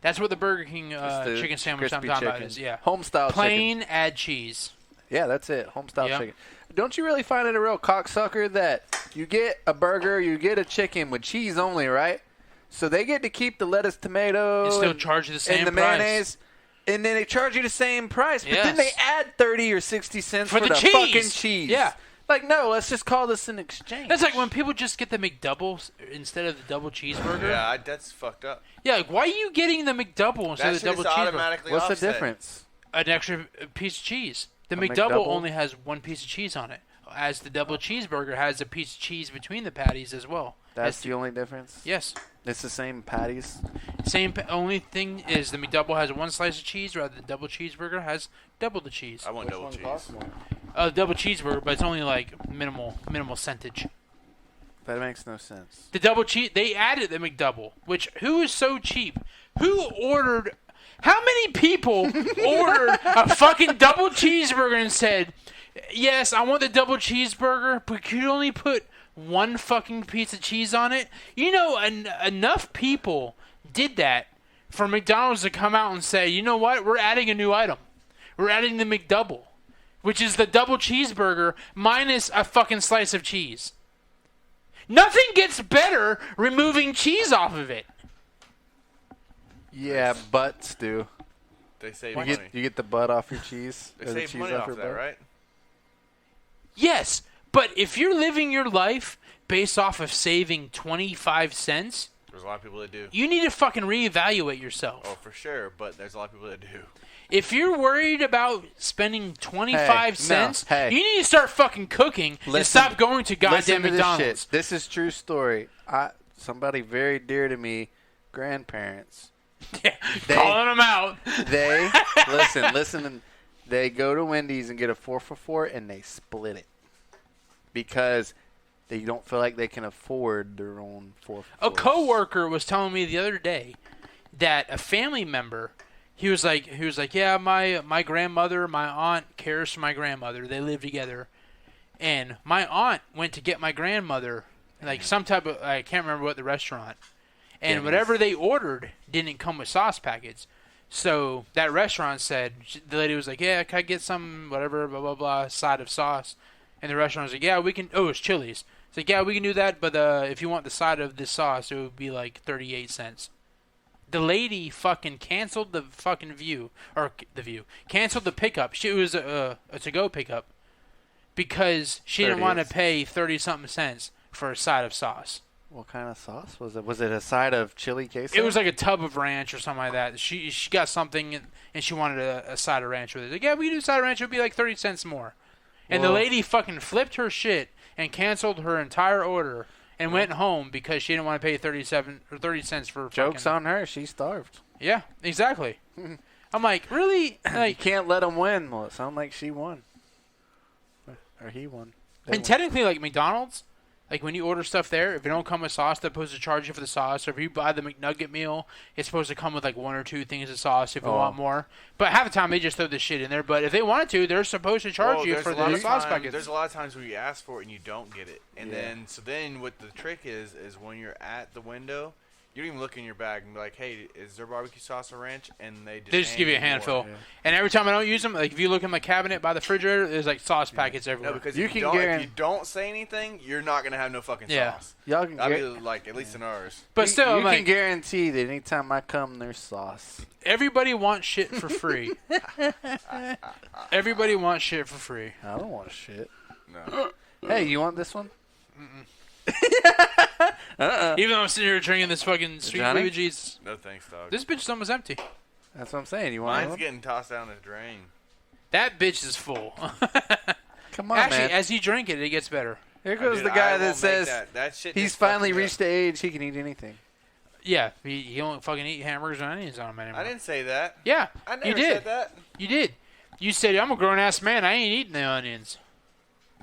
That's what the Burger King The chicken sandwich I'm crispy talking about chicken. is. Yeah. Home style Plain, chicken. add cheese. Yeah, that's it. Home style Yep. chicken. Don't you really find it a real cocksucker that you get a burger, you get a chicken with cheese only, right? So they get to keep the lettuce, tomato, And still charge you the same and the price. mayonnaise, and then they charge you the same price. But Yes. then they add 30 or 60 cents For for the the cheese. fucking cheese. Yeah. Like, no, let's just call this an exchange. That's like when people just get the McDouble instead of the double cheeseburger. Yeah, that's fucked up. Yeah, like, why are you getting the McDouble instead That of the shit double is cheeseburger? automatically What's the offset. difference? An extra piece of cheese. The A McDouble McDouble? only has one piece of cheese on it, as the double cheeseburger has a piece of cheese between the patties as well. That's the only difference? Yes. It's the same patties? Only thing is the McDouble has one slice of cheese, rather the double cheeseburger has double the cheese. I want double cheese. Double cheeseburger, but it's only like minimal centage. That makes no sense. The double cheese, they added the McDouble, which who is so cheap? Who ordered? How many people ordered a fucking double cheeseburger and said, "Yes, I want the double cheeseburger, but could you only put one fucking piece of cheese on it?" You know, enough people did that for McDonald's to come out and say, "You know what? We're adding a new item. We're adding the McDouble, which is the double cheeseburger minus a fucking slice of cheese." Nothing gets better removing cheese off of it. Yeah, butts do. They save You money. get the butt off your cheese. They or the save cheese money off your that, butt. right? Yes, but if you're living your life based off of saving 25 cents, There's a lot of people that do. you need to fucking reevaluate yourself. Oh, for sure, but there's a lot of people that do. If you're worried about spending 25 cents, hey. you need to start fucking cooking and Listen- stop going to goddamn Listen to McDonald's. This shit. This is true story. Somebody very dear to me, grandparents. Calling them out. They listen. They go to Wendy's and get a 4 for $4, and they split it because they don't feel like they can afford their own 4 for $4. A coworker was telling me the other day that a family member, he was like, yeah, my grandmother, my aunt cares for my grandmother. They live together, and my aunt went to get my grandmother like some type of, I can't remember what the restaurant, and whatever they ordered didn't come with sauce packets. So that restaurant said, the lady was like, yeah, can I get some whatever blah blah blah side of sauce? And the restaurant was like, yeah, we can. Oh, it's Chili's. It's like, yeah, we can do that, but if you want the side of this sauce, it would be like 38 cents. The lady fucking canceled the fucking canceled the pickup. It was a to-go pickup because she didn't want to pay 30-something cents for a side of sauce. What kind of sauce was it? Was it a side of chili queso? It was like a tub of ranch or something like that. She got something and she wanted a side of ranch with it. Like, yeah, we do side of ranch. It would be like 30 cents more. And the lady fucking flipped her shit and canceled her entire order and went home because she didn't want to pay 30 cents for Joke's on her. She starved. Yeah, exactly. I'm like, really? Like, you can't let them win. Well, it sounded like she won. Or he won. And technically, like McDonald's, like when you order stuff there, if it don't come with sauce, they're supposed to charge you for the sauce. Or if you buy the McNugget meal, it's supposed to come with like 1 or 2 things of sauce if you want more. But half the time they just throw this shit in there. But if they wanted to, they're supposed to charge you for the sauce packets. There's a lot of times where you ask for it and you don't get it. And then what the trick is when you're at the window, you don't even look in your bag and be like, hey, is there barbecue sauce or ranch? And they just give you a handful. Yeah. And every time I don't use them, like if you look in my cabinet by the refrigerator, there's like sauce packets everywhere. No, because if you don't say anything, you're not going to have no fucking sauce. Y'all can like, at least in ours. But still, you can guarantee that anytime I come, there's sauce. Everybody wants shit for free. Everybody wants shit for free. I don't want shit. No. Hey, you want this one? Mm-mm. Even though I'm sitting here drinking this fucking sweet blue cheese. No thanks, dog. This bitch is almost empty. That's what I'm saying. You want Mine's getting tossed down the drain. That bitch is full. Come on, actually, man. as you drink it, it gets better. Here goes the guy that says he's finally reached the age he can eat anything. Yeah, he don't fucking eat hamburgers and onions on him anymore. I didn't say that. Yeah, I never you did. said that. You did. You said, I'm a grown-ass man. I ain't eating the onions.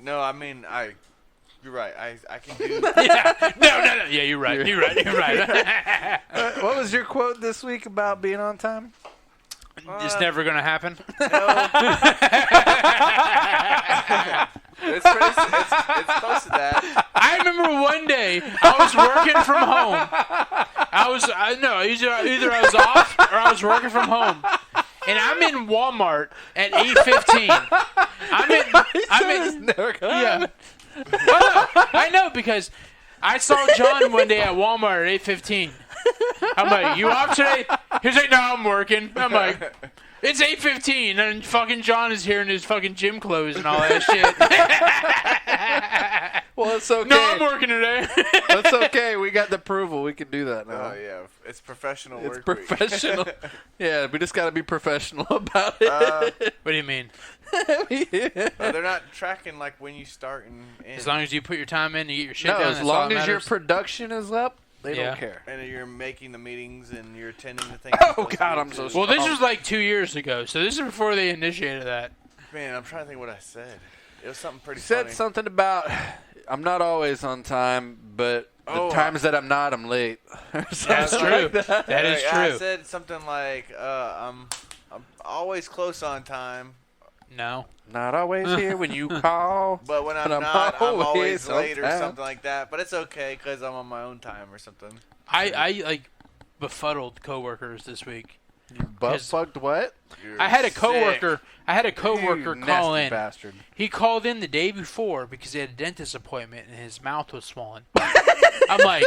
No, I mean, you're right. I can do. Yeah. No. Yeah, you're right. You're right. What was your quote this week about being on time? It's never gonna happen. It's close to that. I remember one day I was working from home. Either I was off or I was working from home. And I'm in Walmart at 8:15. I'm never gonna happen. Well, I know because I saw John one day at Walmart at 8:15. I'm like, you off today? He's like, no, I'm working. I'm like, it's 8:15 and fucking John is here in his fucking gym clothes and all that shit. Well, it's okay. No, I'm working today. That's okay. We got the approval. We can do that now. Oh, yeah. It's professional work. It's professional. Yeah, we just got to be professional about it. What do you mean? They're not tracking like when you start and end. As long as you put your time in and you get your shit done. As long as your production is up, they don't care. And you're making the meetings and you're attending the things. Oh, God, I'm so sorry. Well, this was like 2 years ago, so this is before they initiated that. Man, I'm trying to think what I said. It was something pretty funny. Said something about, I'm not always on time, but the times that I'm not, I'm late. That's true. Like that is true. I said something like, I'm always close on time. No. Not always here when you call. But when I'm not, I'm always late or something like that. But it's okay because I'm on my own time or something. I like befuddled coworkers this week. You butt-fucked what? I had a coworker call in. Bastard. He called in the day before because he had a dentist appointment and his mouth was swollen. I'm like,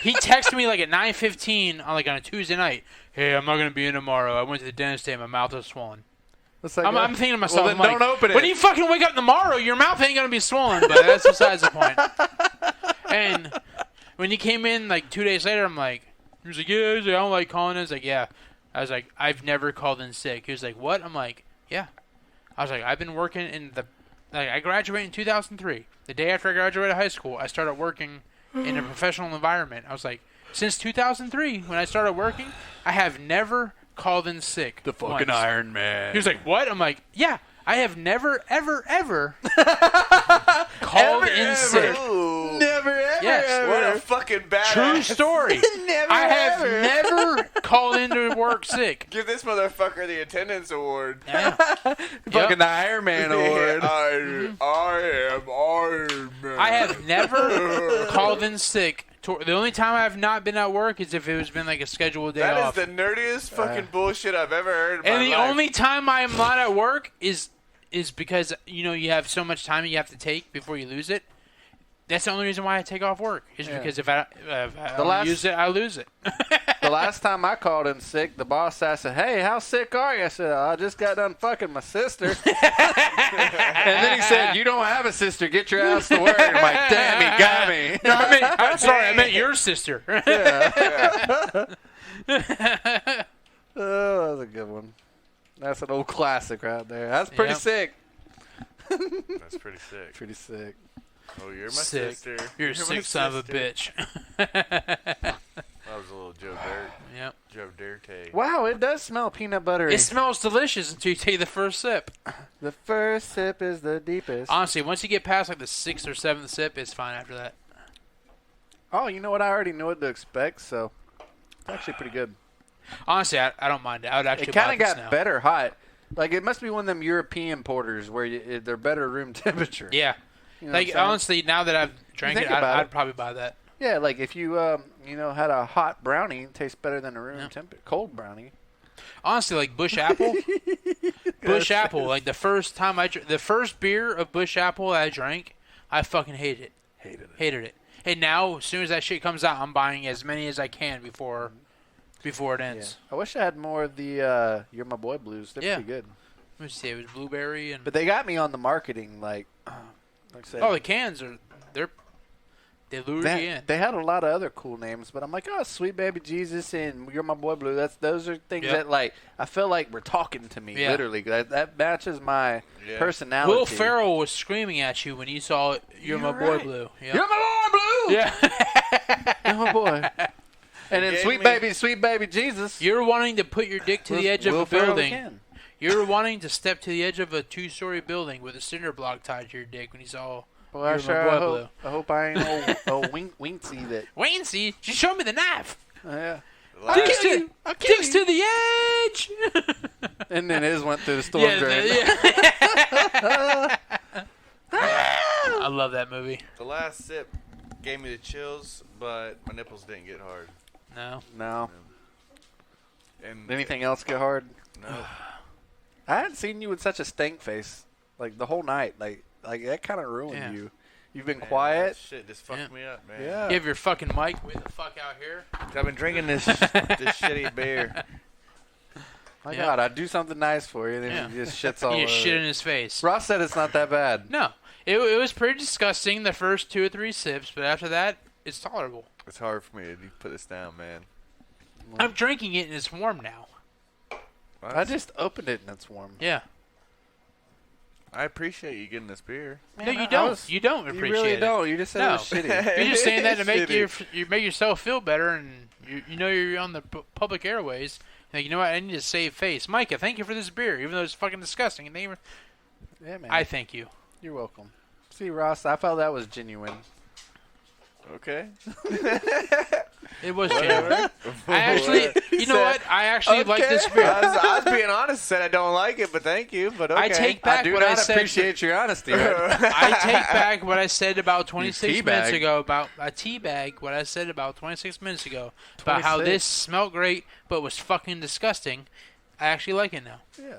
he texted me like at 9:15 on a Tuesday night. Hey, I'm not gonna be in tomorrow. I went to the dentist today. My mouth was swollen. I'm thinking to myself, well, then don't open it. When you fucking wake up tomorrow, your mouth ain't gonna be swollen. But that's besides the point. And when he came in like 2 days later, I'm like, he was like, yeah, I don't like calling in. I was like, yeah. I was like, I've never called in sick. He was like, what? I'm like, yeah. I was like, I've been working I graduated in 2003. The day after I graduated high school, I started working in a professional environment. I was like, since 2003, when I started working, I have never called in sick. The fucking once. Iron Man. He was like, what? I'm like, yeah. I have never, ever, ever called in sick. Ooh. Never, ever, yes. ever. What a fucking badass. True story. I have never called into work sick. Give this motherfucker the attendance award. Yeah. Fucking the Iron Man award. I am Iron Man. I have never called in sick. The only time I have not been at work is if it has been like a scheduled day off. That is the nerdiest fucking bullshit I've ever heard in my life. And the only time I am not at work is because, you have so much time you have to take before you lose it. That's the only reason why I take off work. Is because if I don't use it, I lose it. The last time I called in sick, the boss asked, "Hey, how sick are you?" I said, "I just got done fucking my sister." And then he said, "You don't have a sister. Get your ass to work." And I'm like, "Damn, he got me." No, I'm sorry. I meant your sister. Oh, that was a good one. That's an old classic right there. That's pretty sick. That's pretty sick. Pretty sick. Oh, you're my Sick. sister. You're a my sick son of a sister. bitch. That was a little Joe Dirt. Yep. Joe Dirty. Wow, it does smell peanut buttery. It smells delicious until you take the first sip. The first sip is the deepest. Honestly, once you get past like the 6th or 7th sip, it's fine after that. Oh, you know what? I already knew what to expect, so it's actually pretty good. Honestly, I don't mind it. I would actually It kind buy of this got now. better hot. Like, it must be one of them European porters where they're better room temperature. Yeah. You know what I'm Like, saying? honestly, now that I've drank think it, about I'd it. probably buy that. Yeah, like if you, had a hot brownie, it tastes better than a room temperature. Cold brownie. Honestly, like Bush Apple. Bush Apple, like the first time the first beer of Bush Apple I drank, I fucking hated it. Hated it. And now, as soon as that shit comes out, I'm buying as many as I can before it ends. I wish I had more of the You're My Boy blues. They're pretty good. Let me see. It was blueberry and. But they got me on the marketing, like I said. Oh, the cans they lured you in. They had a lot of other cool names, but I'm like, oh, Sweet Baby Jesus and You're My Boy Blue. Those are things that, like, I feel like were talking to me, literally. That matches my personality. Will Ferrell was screaming at you when you saw You're My Boy Blue. Yep. You're My Boy Blue! Yeah. You're my boy. And then Sweet Baby Jesus. You're wanting to put your dick to the edge of a building. Can. You're wanting to step to the edge of a 2-story building with a cinder block tied to your dick when you saw Well, I hope I ain't old Wincy that. Wincy, she showed me the knife. Yeah. I'll kill you. Dicks to the edge. And then his went through the storm drain. I love that movie. The last sip gave me the chills, but my nipples didn't get hard. No. And Anything else get hard? No. I hadn't seen you with such a stank face, like the whole night. Like that kind of ruined you. You've been quiet. That shit just fucked me up, man. Yeah. You have your fucking mic way the fuck out here. I've been drinking this shitty beer. My God, I'd do something nice for you, then he just shits all over. You shit in his face. Ross said it's not that bad. No. It was pretty disgusting the first 2 or 3 sips, but after that, it's tolerable. It's hard for me to put this down, man. I'm drinking it and it's warm now. What? I just opened it and it's warm. Yeah. I appreciate you getting this beer. No, you don't. You don't appreciate You really it. don't. You just said it was shitty. You're just saying that to make Shitty. you make yourself feel better, and you know you're on the public airways. Like, you know what? I need to save face. Micah, thank you for this beer, even though it's fucking disgusting. And Yeah, man. I thank you. You're welcome. See, Ross, I felt that was genuine. Okay. It was genuine. I actually, you know what? I actually like this beer. I was being honest. Said I don't like it, but thank you. But okay. I take back I do what not I said. appreciate your honesty. I take back what I said about 26 teabag. minutes ago about a teabag. What I said about 26 minutes ago about how 26. this smelled great but was fucking disgusting. I actually like it now. Yeah.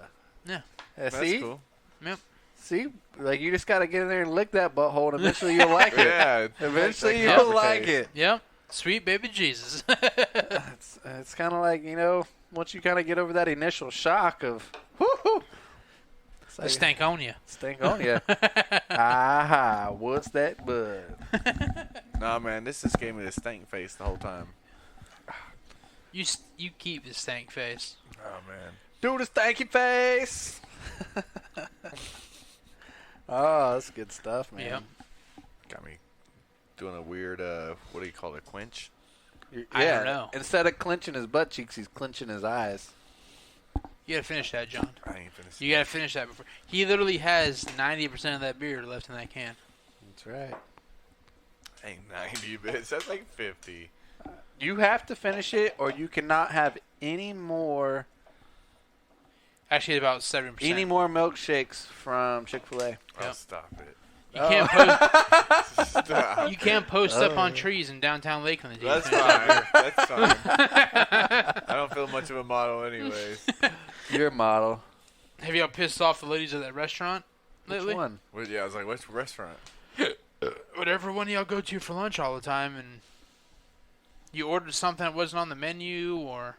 Yeah. That's See? cool. Yep. See? Like, you just got to get in there and lick that butthole, and eventually you'll like it. Yeah. Eventually That's you'll like aftertaste. it. Yep. Sweet baby Jesus. It's kind of like, once you kind of get over that initial shock of, whoo-hoo. It's The like, stank on you. Stink on you. Aha, what's that bud? Nah, man, this just gave me the stank face the whole time. You keep the stank face. Oh man. Do the stanky face. Oh, that's good stuff, man. Yep. Got me doing a weird, what do you call it, quench? I don't know. Instead of clenching his butt cheeks, he's clenching his eyes. You gotta finish that, John. I ain't finished. You gotta finish that before. He literally has 90% of that beer left in that can. That's right. Ain't 90 bits. That's like 50. You have to finish it, or you cannot have any more Actually, about 7%. milkshakes from Chick-fil-A. Oh, Yep. stop it. You can't post. Stop. You can't post up on trees in downtown Lakeland. until you That's finish that beer. fine. That's fine. I don't feel much of a model anyways. Your model. Have y'all pissed off the ladies at that restaurant lately? Which one? Well, yeah, I was like, what's the restaurant? Whatever one of y'all go to for lunch all the time, and You ordered something that wasn't on the menu, or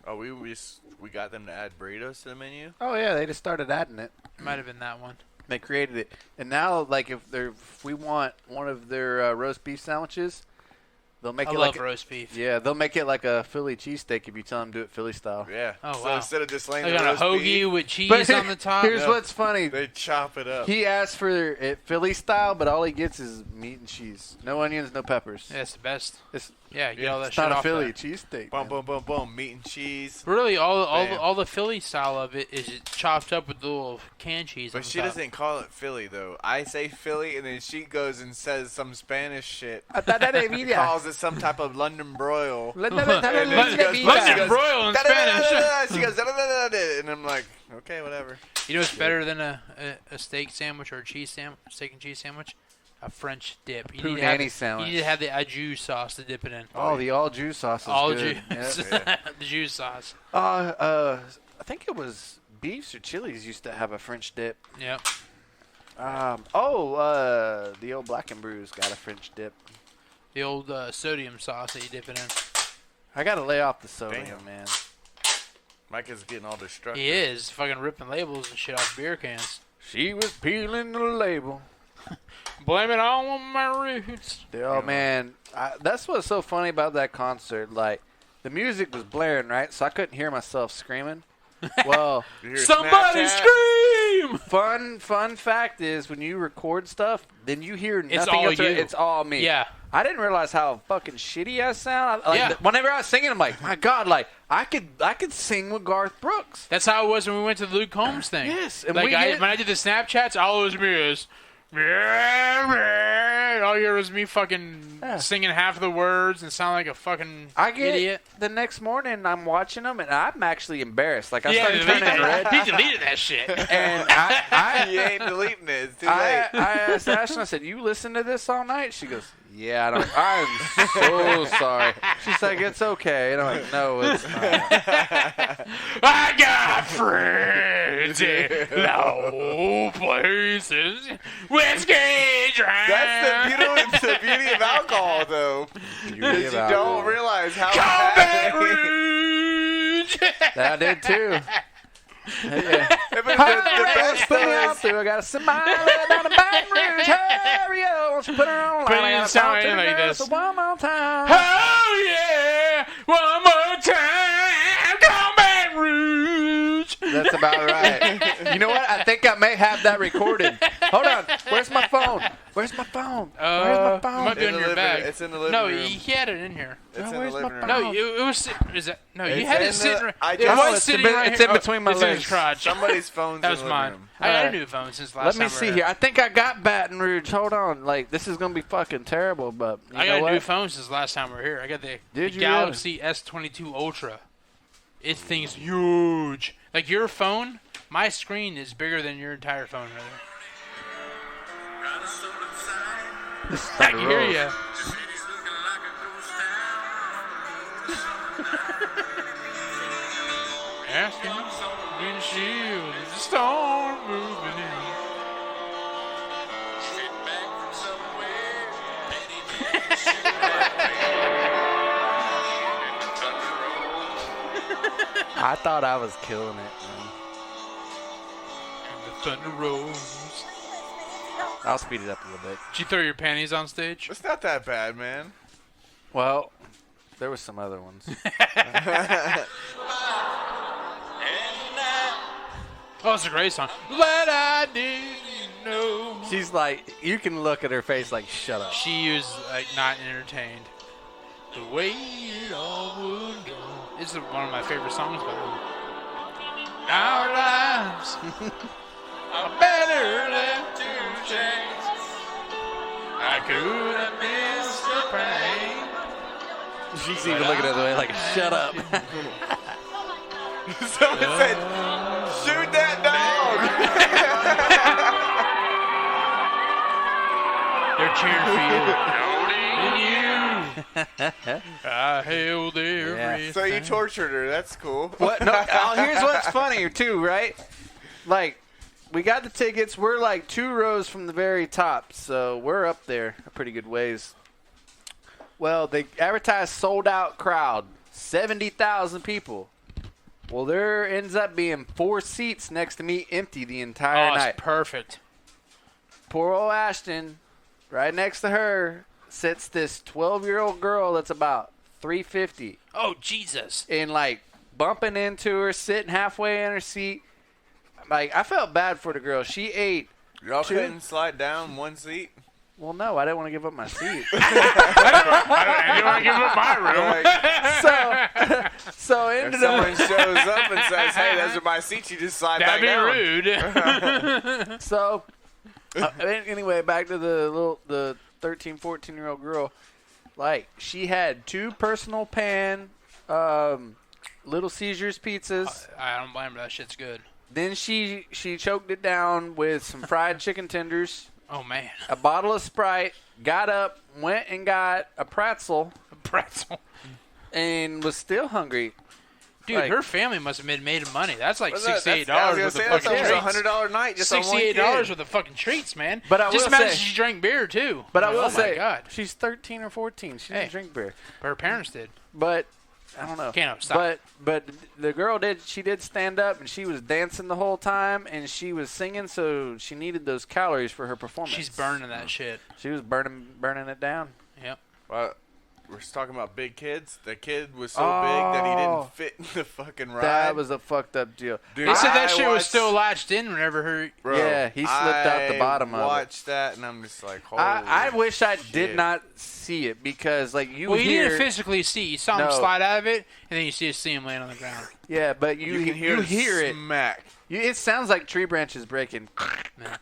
Oh, we got them to add burritos to the menu. Oh yeah, they just started adding it. it might have been that one. They created it, and now like if we want one of their roast beef sandwiches, they'll make I it love like roast beef. yeah, they'll make it like a Philly cheesesteak if you tell them to do it Philly style. Yeah. Oh, so wow. instead of just laying They the got a roast hoagie beef, with cheese on the top. Here's what's funny. they chop it up. He asked for it Philly style, but all he gets is meat and cheese. No onions, no peppers. Yeah, it's the best. It's, Yeah, get all that it's shit not a off Philly there. cheesesteak. Boom, man. boom, boom, boom. Meat and cheese. Really, Bam. all the Philly style of it is chopped up with the little canned cheese. But on she top. doesn't call it Philly, though. I say Philly, and then she goes and says some Spanish shit. Calls it some type of London broil. London London broil in Spanish. She goes, "Da-da-da-da-da," and I'm like, okay, whatever. You know what's better than a steak sandwich or a steak and cheese sandwich? A French dip. You need to have Punani sandwich. You need to have the au jus sauce to dip it in. Oh, the all juice sauce is All good. juice. Yep. The juice sauce. I think it was Beefs or Chili's used to have a French dip. Yep. The old Black and Brews got a French dip. The old sodium sauce that you dip it in. I gotta lay off the sodium, Damn. man. Mike is getting all destructive. He is fucking ripping labels and shit off beer cans. She was peeling the label. Blame it all on my roots. Oh man, that's what's so funny about that concert. Like, the music was blaring, right? So I couldn't hear myself screaming. Well, You hear Somebody Snapchat? scream! fun fact is when you record stuff, then you hear nothing all else. you. It's all me. Yeah. I didn't realize how fucking shitty I sound. Yeah. Whenever I was singing, I'm like, my God, like I could sing with Garth Brooks. That's how it was when we went to the Luke Combs thing. Yes, and Like we when I did the Snapchats, all it was me is, all you hear was me fucking singing half of the words and sound like a fucking idiot. The next morning, I'm watching them, and I'm actually embarrassed. Like, I Yeah, started turning red. he deleted that shit. And I You ain't deleting it. It's too late. I asked Ashton, I said, you listen to this all night? She goes, yeah, I'm so sorry. She's like, it's okay. And I'm like, no, it's not. I got friends in low places. Whiskey drink. That's the beauty of alcohol, though. Because you don't realize how Baton bad. Rouge. That I did too. Yeah. But the best Put me though out is, through. I got a smile down the Baton Rouge. Hurry up, won't you put her on But line? I you gotta sound talk to the like girls this. one more time. Oh yeah, one more time, come Baton Rouge. That's about right. You know what? I think I may have that recorded. Hold on. Where's my phone? Where's my phone? Where's my It phone? might be In in the your living bag. room. It's in the living no, room. he had it in here. It's in the where's my living room. No, it was. Is that no? You It's had in it sitting. the- Right, I just- was it's sitting in- right it's here. in between my it's in his legs. crotch. Somebody's phone's That in was the living mine. room. I got a Alright. new phone since last Let time me we see were here. I think I got Baton Rouge. Hold on. Like, this is going to be fucking terrible, but you I know got a what? new phone since last time we were here. I got the Did you Galaxy S22 Ultra. It thing's huge. Like your phone, my screen is bigger than your entire phone. Rather. I can hear you. Asking windshield is the storm moving in. I thought I was killing it, man. The thunder rolls. I'll speed it up a little bit. Did you throw your panties on stage? It's not that bad, man. Well, there were some other ones. Oh, it's a great song. But I didn't know. She's like, you can look at her face like, shut up. She was like not entertained. The way it all would go. This is one of my favorite songs by them. Our lives are better left to chance. I could have missed the pain. She's even looking at the way like, shut up. Someone said, shoot that dog. They're cheering for you. And you. I held everything. So you tortured her. That's cool. What? No, here's what's funny, too, right? Like, we got the tickets. We're like 2 rows from the very top, so we're up there a pretty good ways. Well, they advertised sold out crowd, 70,000 people. Well, there ends up being 4 seats next to me empty the entire night. It's perfect. Poor old Ashton, right next to her, sits this 12-year-old girl that's about 350. Oh, Jesus. And, like, bumping into her, sitting halfway in her seat. Like, I felt bad for the girl. She ate. Y'all couldn't slide down one seat? Well, no, I didn't want to give up my seat. I didn't want to give up my room. so If ended someone up. shows up and says, "Hey, those are my seats," you just slide back That'd be down. rude. So, anyway, back to the 13, 14-year-old girl. Like, she had 2 personal pan Little Caesars pizzas. I don't blame her. That shit's good. Then she choked it down with some fried chicken tenders, Oh, man. a bottle of Sprite, got up, went and got a pretzel, Pretzel. and was still hungry. Dude, Like- her family must have made money. That's like What's that? $68 I was gonna worth say, of that's fucking almost treats. $100 night just on one $68 kid. worth of fucking treats, man. But I just will imagine say- she drank beer, too. But I Like, will oh say, my God. she's 13 or 14. She Hey. didn't drink beer. Her parents did. But I don't know. Can't stop. But the girl did. She did stand up and she was dancing the whole time and she was singing. So she needed those calories for her performance. She's burning that shit. She was burning it down. Yep. Well, we're talking about big kids. The kid was so big that he didn't fit in the fucking ride. That was a fucked up deal. Dude, They said that I shit was watched- still latched in whenever her. Bro, Yeah, he slipped out the bottom of it. I watched that and I'm just like, holy I wish I shit. did not see it because like you Well, you hear. didn't physically see. You saw him No. slide out of it, and then you see him land on the ground. Yeah, but You can hear, you hear it. smack. It sounds like tree branches breaking. Yeah.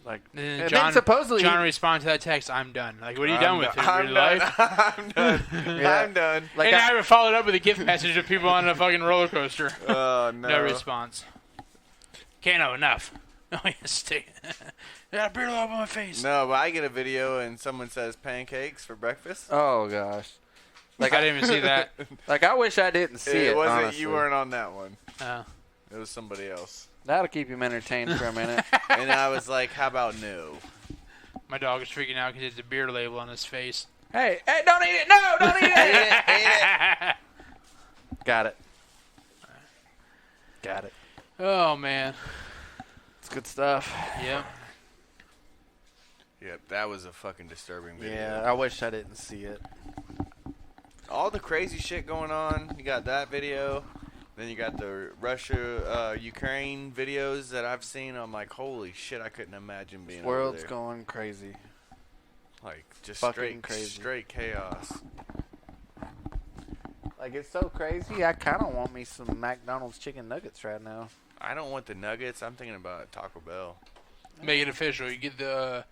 Like And and then then supposedly John responded to that text, "I'm done." Like, what are you I'm done with? I'm Your done. life? I'm done. Yeah. I'm done. like And I haven't followed up with a gift message of people on a fucking roller coaster. Oh, no. No response. Can't have enough. Oh, yes, take it. I got a beard all over my face. No, but I get a video and someone says pancakes for breakfast. oh gosh, Like, I didn't even see that. like I wish I didn't see it. It wasn't. honestly. You weren't on that one. Oh. It was somebody else. That'll keep him entertained for a minute. And I was like, how about no? My dog is freaking out because there's a beer label on his face. hey, don't eat it! No, don't eat it! Got it. Got it. Oh, man. It's good stuff. Yep. Yep, that was a fucking disturbing video. Yeah, I wish I didn't see it. All the crazy shit going on. You got that video. Then you got the Russia, Ukraine videos that I've seen. I'm like, holy shit, I couldn't imagine being over World's there. going crazy. Like, just fucking crazy. straight chaos. Like it's so crazy. I kind of want me some McDonald's chicken nuggets right now. I don't want the nuggets. I'm thinking about Taco Bell. Make it official. You get the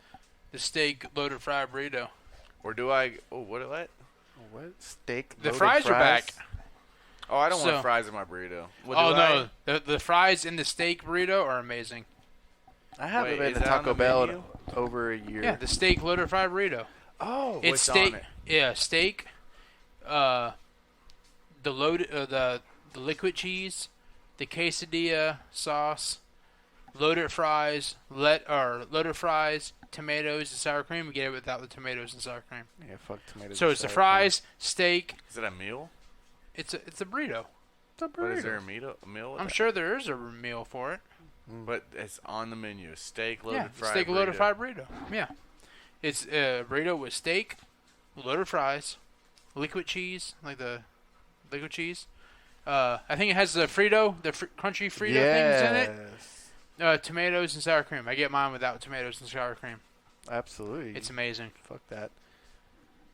steak loaded fried burrito. Or do I? Oh, what? What steak? The loaded fries are back. Oh, I don't So- want fries in my burrito. Well, Oh, do no. The fries in the steak burrito are amazing. I haven't Wait, been is to that on Taco the Bell in menu? over a year. Yeah, the steak loaded fried burrito. Oh, It's what's steak. on it? Yeah, steak. The loaded, the liquid cheese, the quesadilla sauce, loaded fries, loaded fries, tomatoes and sour cream. You get it without the tomatoes and sour cream. yeah, fuck tomatoes. So and it's the sour fries, steak. Is it a meal? It's a burrito. cream. It's a But is there burrito. a meal? With I'm that? sure there is a meal for it. But it's on the menu. Steak loaded Yeah, fried steak loaded burrito. fried burrito. Yeah, it's a burrito with steak, loaded fries, liquid cheese, like the liquid cheese. I think it has the Frito, crunchy Frito things in it. Tomatoes and sour cream. I get mine without tomatoes and sour cream. Absolutely. It's amazing. Fuck that.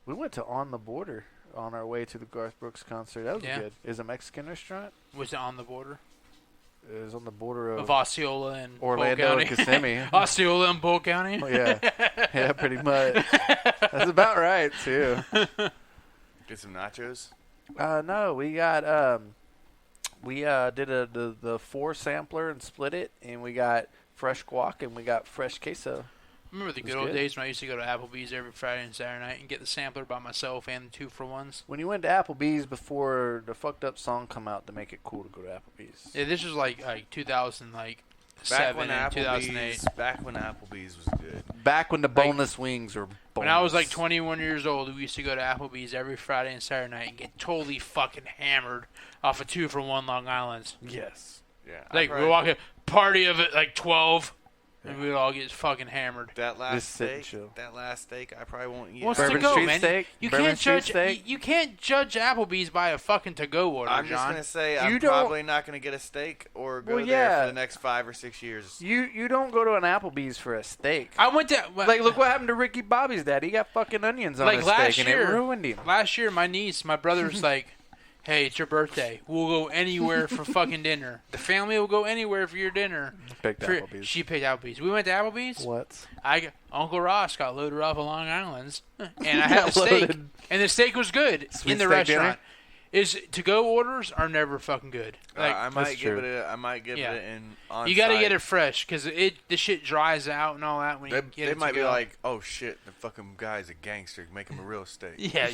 We went to On the Border on our way to the Garth Brooks concert. That was Yeah. good. It was a Mexican restaurant. Was it on the border It was on the border of of Osceola and Orlando Bull and County? Kissimmee. Osceola and Bull County. Oh, yeah. Yeah, pretty much. That's about right, too. Get some nachos. No, we got we did the 4 sampler and split it, and we got fresh guac and we got fresh queso. Remember the It was good old good. days when I used to go to Applebee's every Friday and Saturday night and get the sampler by myself and the 2-for-1s? When you went to Applebee's before the fucked up song come out to make it cool to go to Applebee's. Yeah, this was like 2000, 2007 and 2008. Back when Applebee's was good. Back when the boneless wings were boneless. When I was like 21 years old, we used to go to Applebee's every Friday and Saturday night and get totally fucking hammered off of 2-for-1 Long Island's. Yes. Yeah. Like, we walk a party of it like 12, and we'd all get fucking hammered. That last sit steak, I probably won't eat. What's Bourbon to go, Street man? steak? You Bourbon can't Street judge. steak? You can't judge Applebee's by a fucking to-go order, I'm just John. gonna say You I'm don't- probably not gonna get a steak or go Well, there yeah. for the next 5 or 6 years. You don't go to an Applebee's for a steak. I went to Like, look what happened to Ricky Bobby's dad. He got fucking onions on like his last steak, year. and it ruined him. Last year, my brother's like, "Hey, it's your birthday. We'll go anywhere for fucking dinner. The family will go anywhere for your dinner." Picked Applebee's. She picked Applebee's. We went to Applebee's. What? Uncle Ross got loaded off of Long Island's, and I had a steak, Loaded. and the steak was good Sweet in the steak restaurant. dinner? Is to-go orders are never fucking good. Like, I might That's give true. it. I might give Yeah. it in. On you got to site. get it fresh because the shit dries out and all that when you get They it. might to be go. like, "Oh shit, the fucking guy's a gangster. Make him a real steak." Yeah,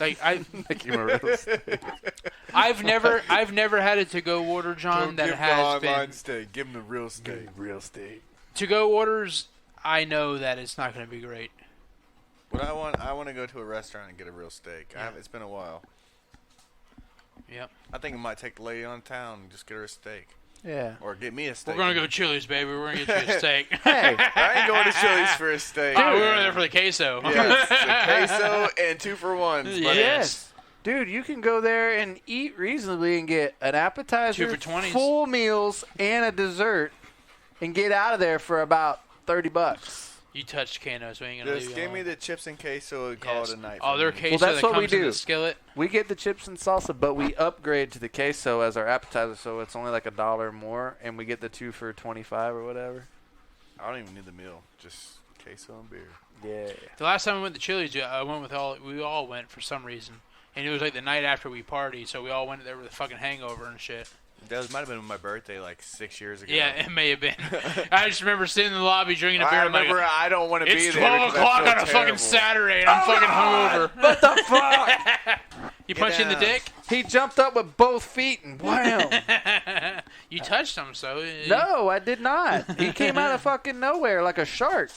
like Make him a real steak. I've never had a to-go order, John, that has been steak. Give him the real steak. Real steak. to-go orders. I know that it's not going to be great. What I want to go to a restaurant and get a real steak. Yeah. It's been a while. Yep. I think I might take the lady on town and just get her a steak, Yeah. or get me a steak. We're going to go Chili's, baby. We're going to get you a steak. Hey. I ain't going to Chili's for a steak. We were there for the queso. Yes, the queso and 2-for-1s. Yeah. Yes. Dude, you can go there and eat reasonably and get an appetizer, 2 for $20s. full meals, and a dessert, and get out of there for about $30. You touched Kano, so we ain't going to Just leave you give me alone. the chips and queso and call it a night. Oh, for their me. queso that's that what we comes in do. the skillet. We get the chips and salsa, but we upgrade to the queso as our appetizer, so it's only like $1 more, and we get the 2 for $25 or whatever. I don't even need the meal. Just queso and beer. Yeah. The last time we went to Chili's, I went with we all went for some reason. And it was like the night after we partied, so we all went there with a fucking hangover and shit. That might have been my birthday like 6 years ago. Yeah, it may have been. I just remember sitting in the lobby drinking a beer. I I'm like, remember I don't want to be it's there. 12 because I o'clock feel on a fucking terrible. Saturday, and I'm fucking hungover. What the fuck? You punched in the down. dick? He jumped up with both feet and wham. You touched him, so. No, I did not. He came out of fucking nowhere like a shark.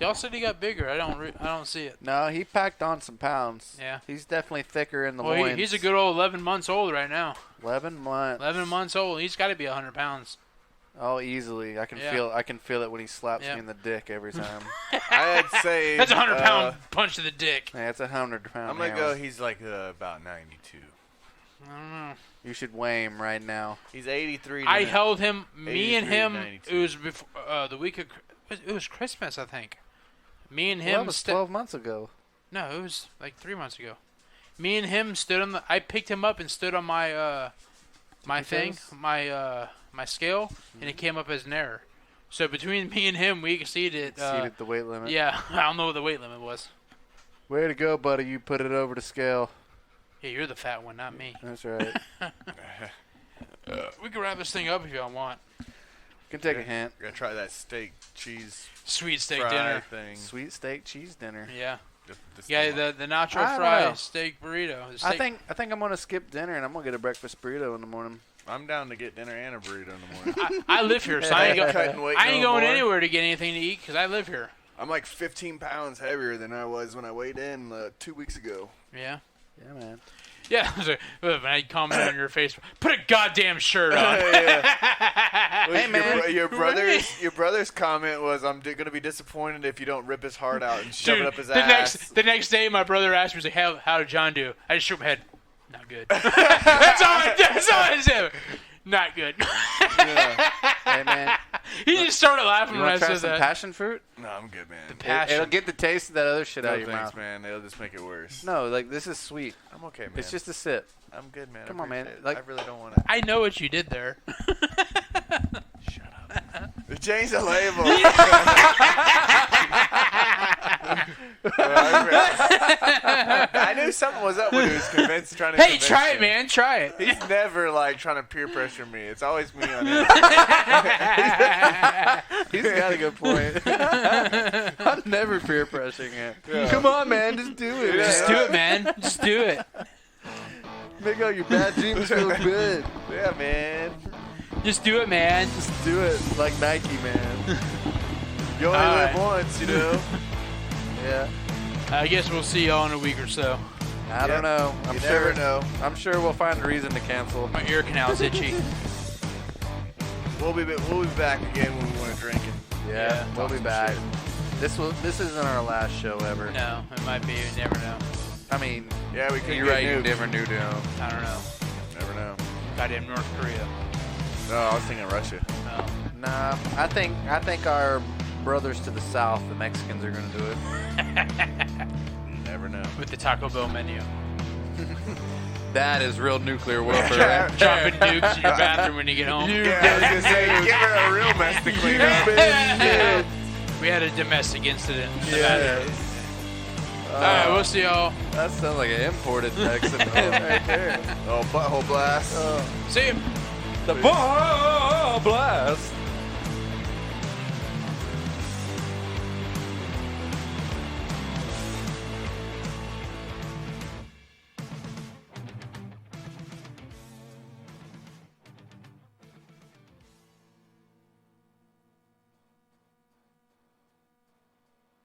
Y'all said he got bigger. I don't see it. No, he packed on some pounds. Yeah. He's definitely thicker in the Well, loins. he's a good old 11 months old right now. 11 months. 11 months old. He's got to be 100 pounds. Oh, easily. I can Yeah. feel it when he slaps Yeah. me in the dick every time. I'd say That's a 100-pound punch to the dick. Hey, that's 100-pound. I'm gonna go. He's like about 92. I don't know. You should weigh him right now. He's 83. I held him. Me and 83, him. 92. It was before the week of. It was Christmas, I think. Me and Well, him. that was 12 months ago. No, it was like 3 months ago. Me and him stood on the. I picked him up and stood on my my thing, Because? my scale, and it came up as an error. So between me and him, we exceeded. Exceeded the weight limit. Yeah, I don't know what the weight limit was. Way to go, buddy. You put it over the scale. Yeah, you're the fat one, not me. That's right. We can wrap this thing up if y'all want. You can take a hint. We're gonna try that steak cheese Sweet steak fry dinner. thing. Sweet steak cheese dinner. Yeah. Just Yeah, the- the nacho I don't fry know. steak burrito. The I steak- think I'm gonna skip dinner and I'm gonna get a breakfast burrito in the morning. I'm down to get dinner and a burrito in the morning. I live here, so I ain't, Cutting weight I ain't no going more. anywhere to get anything to eat because I live here. I'm like 15 pounds heavier than I was when I weighed in 2 weeks ago. Yeah. Yeah, man. Yeah, so, when I comment on your face, put a goddamn shirt on. Hey, man. Your brother's comment was, "I'm gonna be disappointed if you don't rip his heart out and shove Dude, it up his the ass." the next day, my brother asked me, he's like, how did John do? I just shook my head. Not good. that's all I said. Not good. Hey, man. He just started laughing You when I want to try said some that. passion fruit? No, I'm good, man. Passion. It'll get the taste of that other shit No out of your thanks, mouth. man. They'll just make it worse. No, like this is sweet. I'm okay, man. It's just a sip. I'm good, man. Come I on, man. appreciate it. Like- I really don't want to. I know what you did there. Shut up. Change the label. I knew something was up when he was trying to. Hey, convince try it, me. man. Try it. He's never like trying to peer pressure me. It's always me on him. He's got a good point. I'm never peer pressuring it. Come on, man. Just do it. Just do it, man. Just do it. Big O, your bad dreams feel good. Yeah, man. Just do it, man. Just do it like Nike, man. You only All live right. once, you know. Yeah. I guess we'll see y'all in a week or so. I don't know. You never know. I'm sure we'll find a reason to cancel. My ear canal's itchy. We'll be back again when we want to drink it. Yeah, we'll talk be some back. shit. This isn't our last show ever. No, it might be. You never know. I mean, Yeah, we could you're get right. You nuked. never knew, down. I don't know. Never know. Goddamn North Korea. No, I was thinking Russia. No. Nah, I think our brothers to the south, the Mexicans, are gonna do it. Never know. With the Taco Bell menu. That is real nuclear warfare. Dropping dukes in your bathroom when you get home. Yeah, I was gonna say, give her a real mess to clean up. We had a domestic incident in the Yeah. bathroom. Alright, we'll see y'all. That sounds like an imported Texan right there. Oh, butthole blast. See you. The ball blast.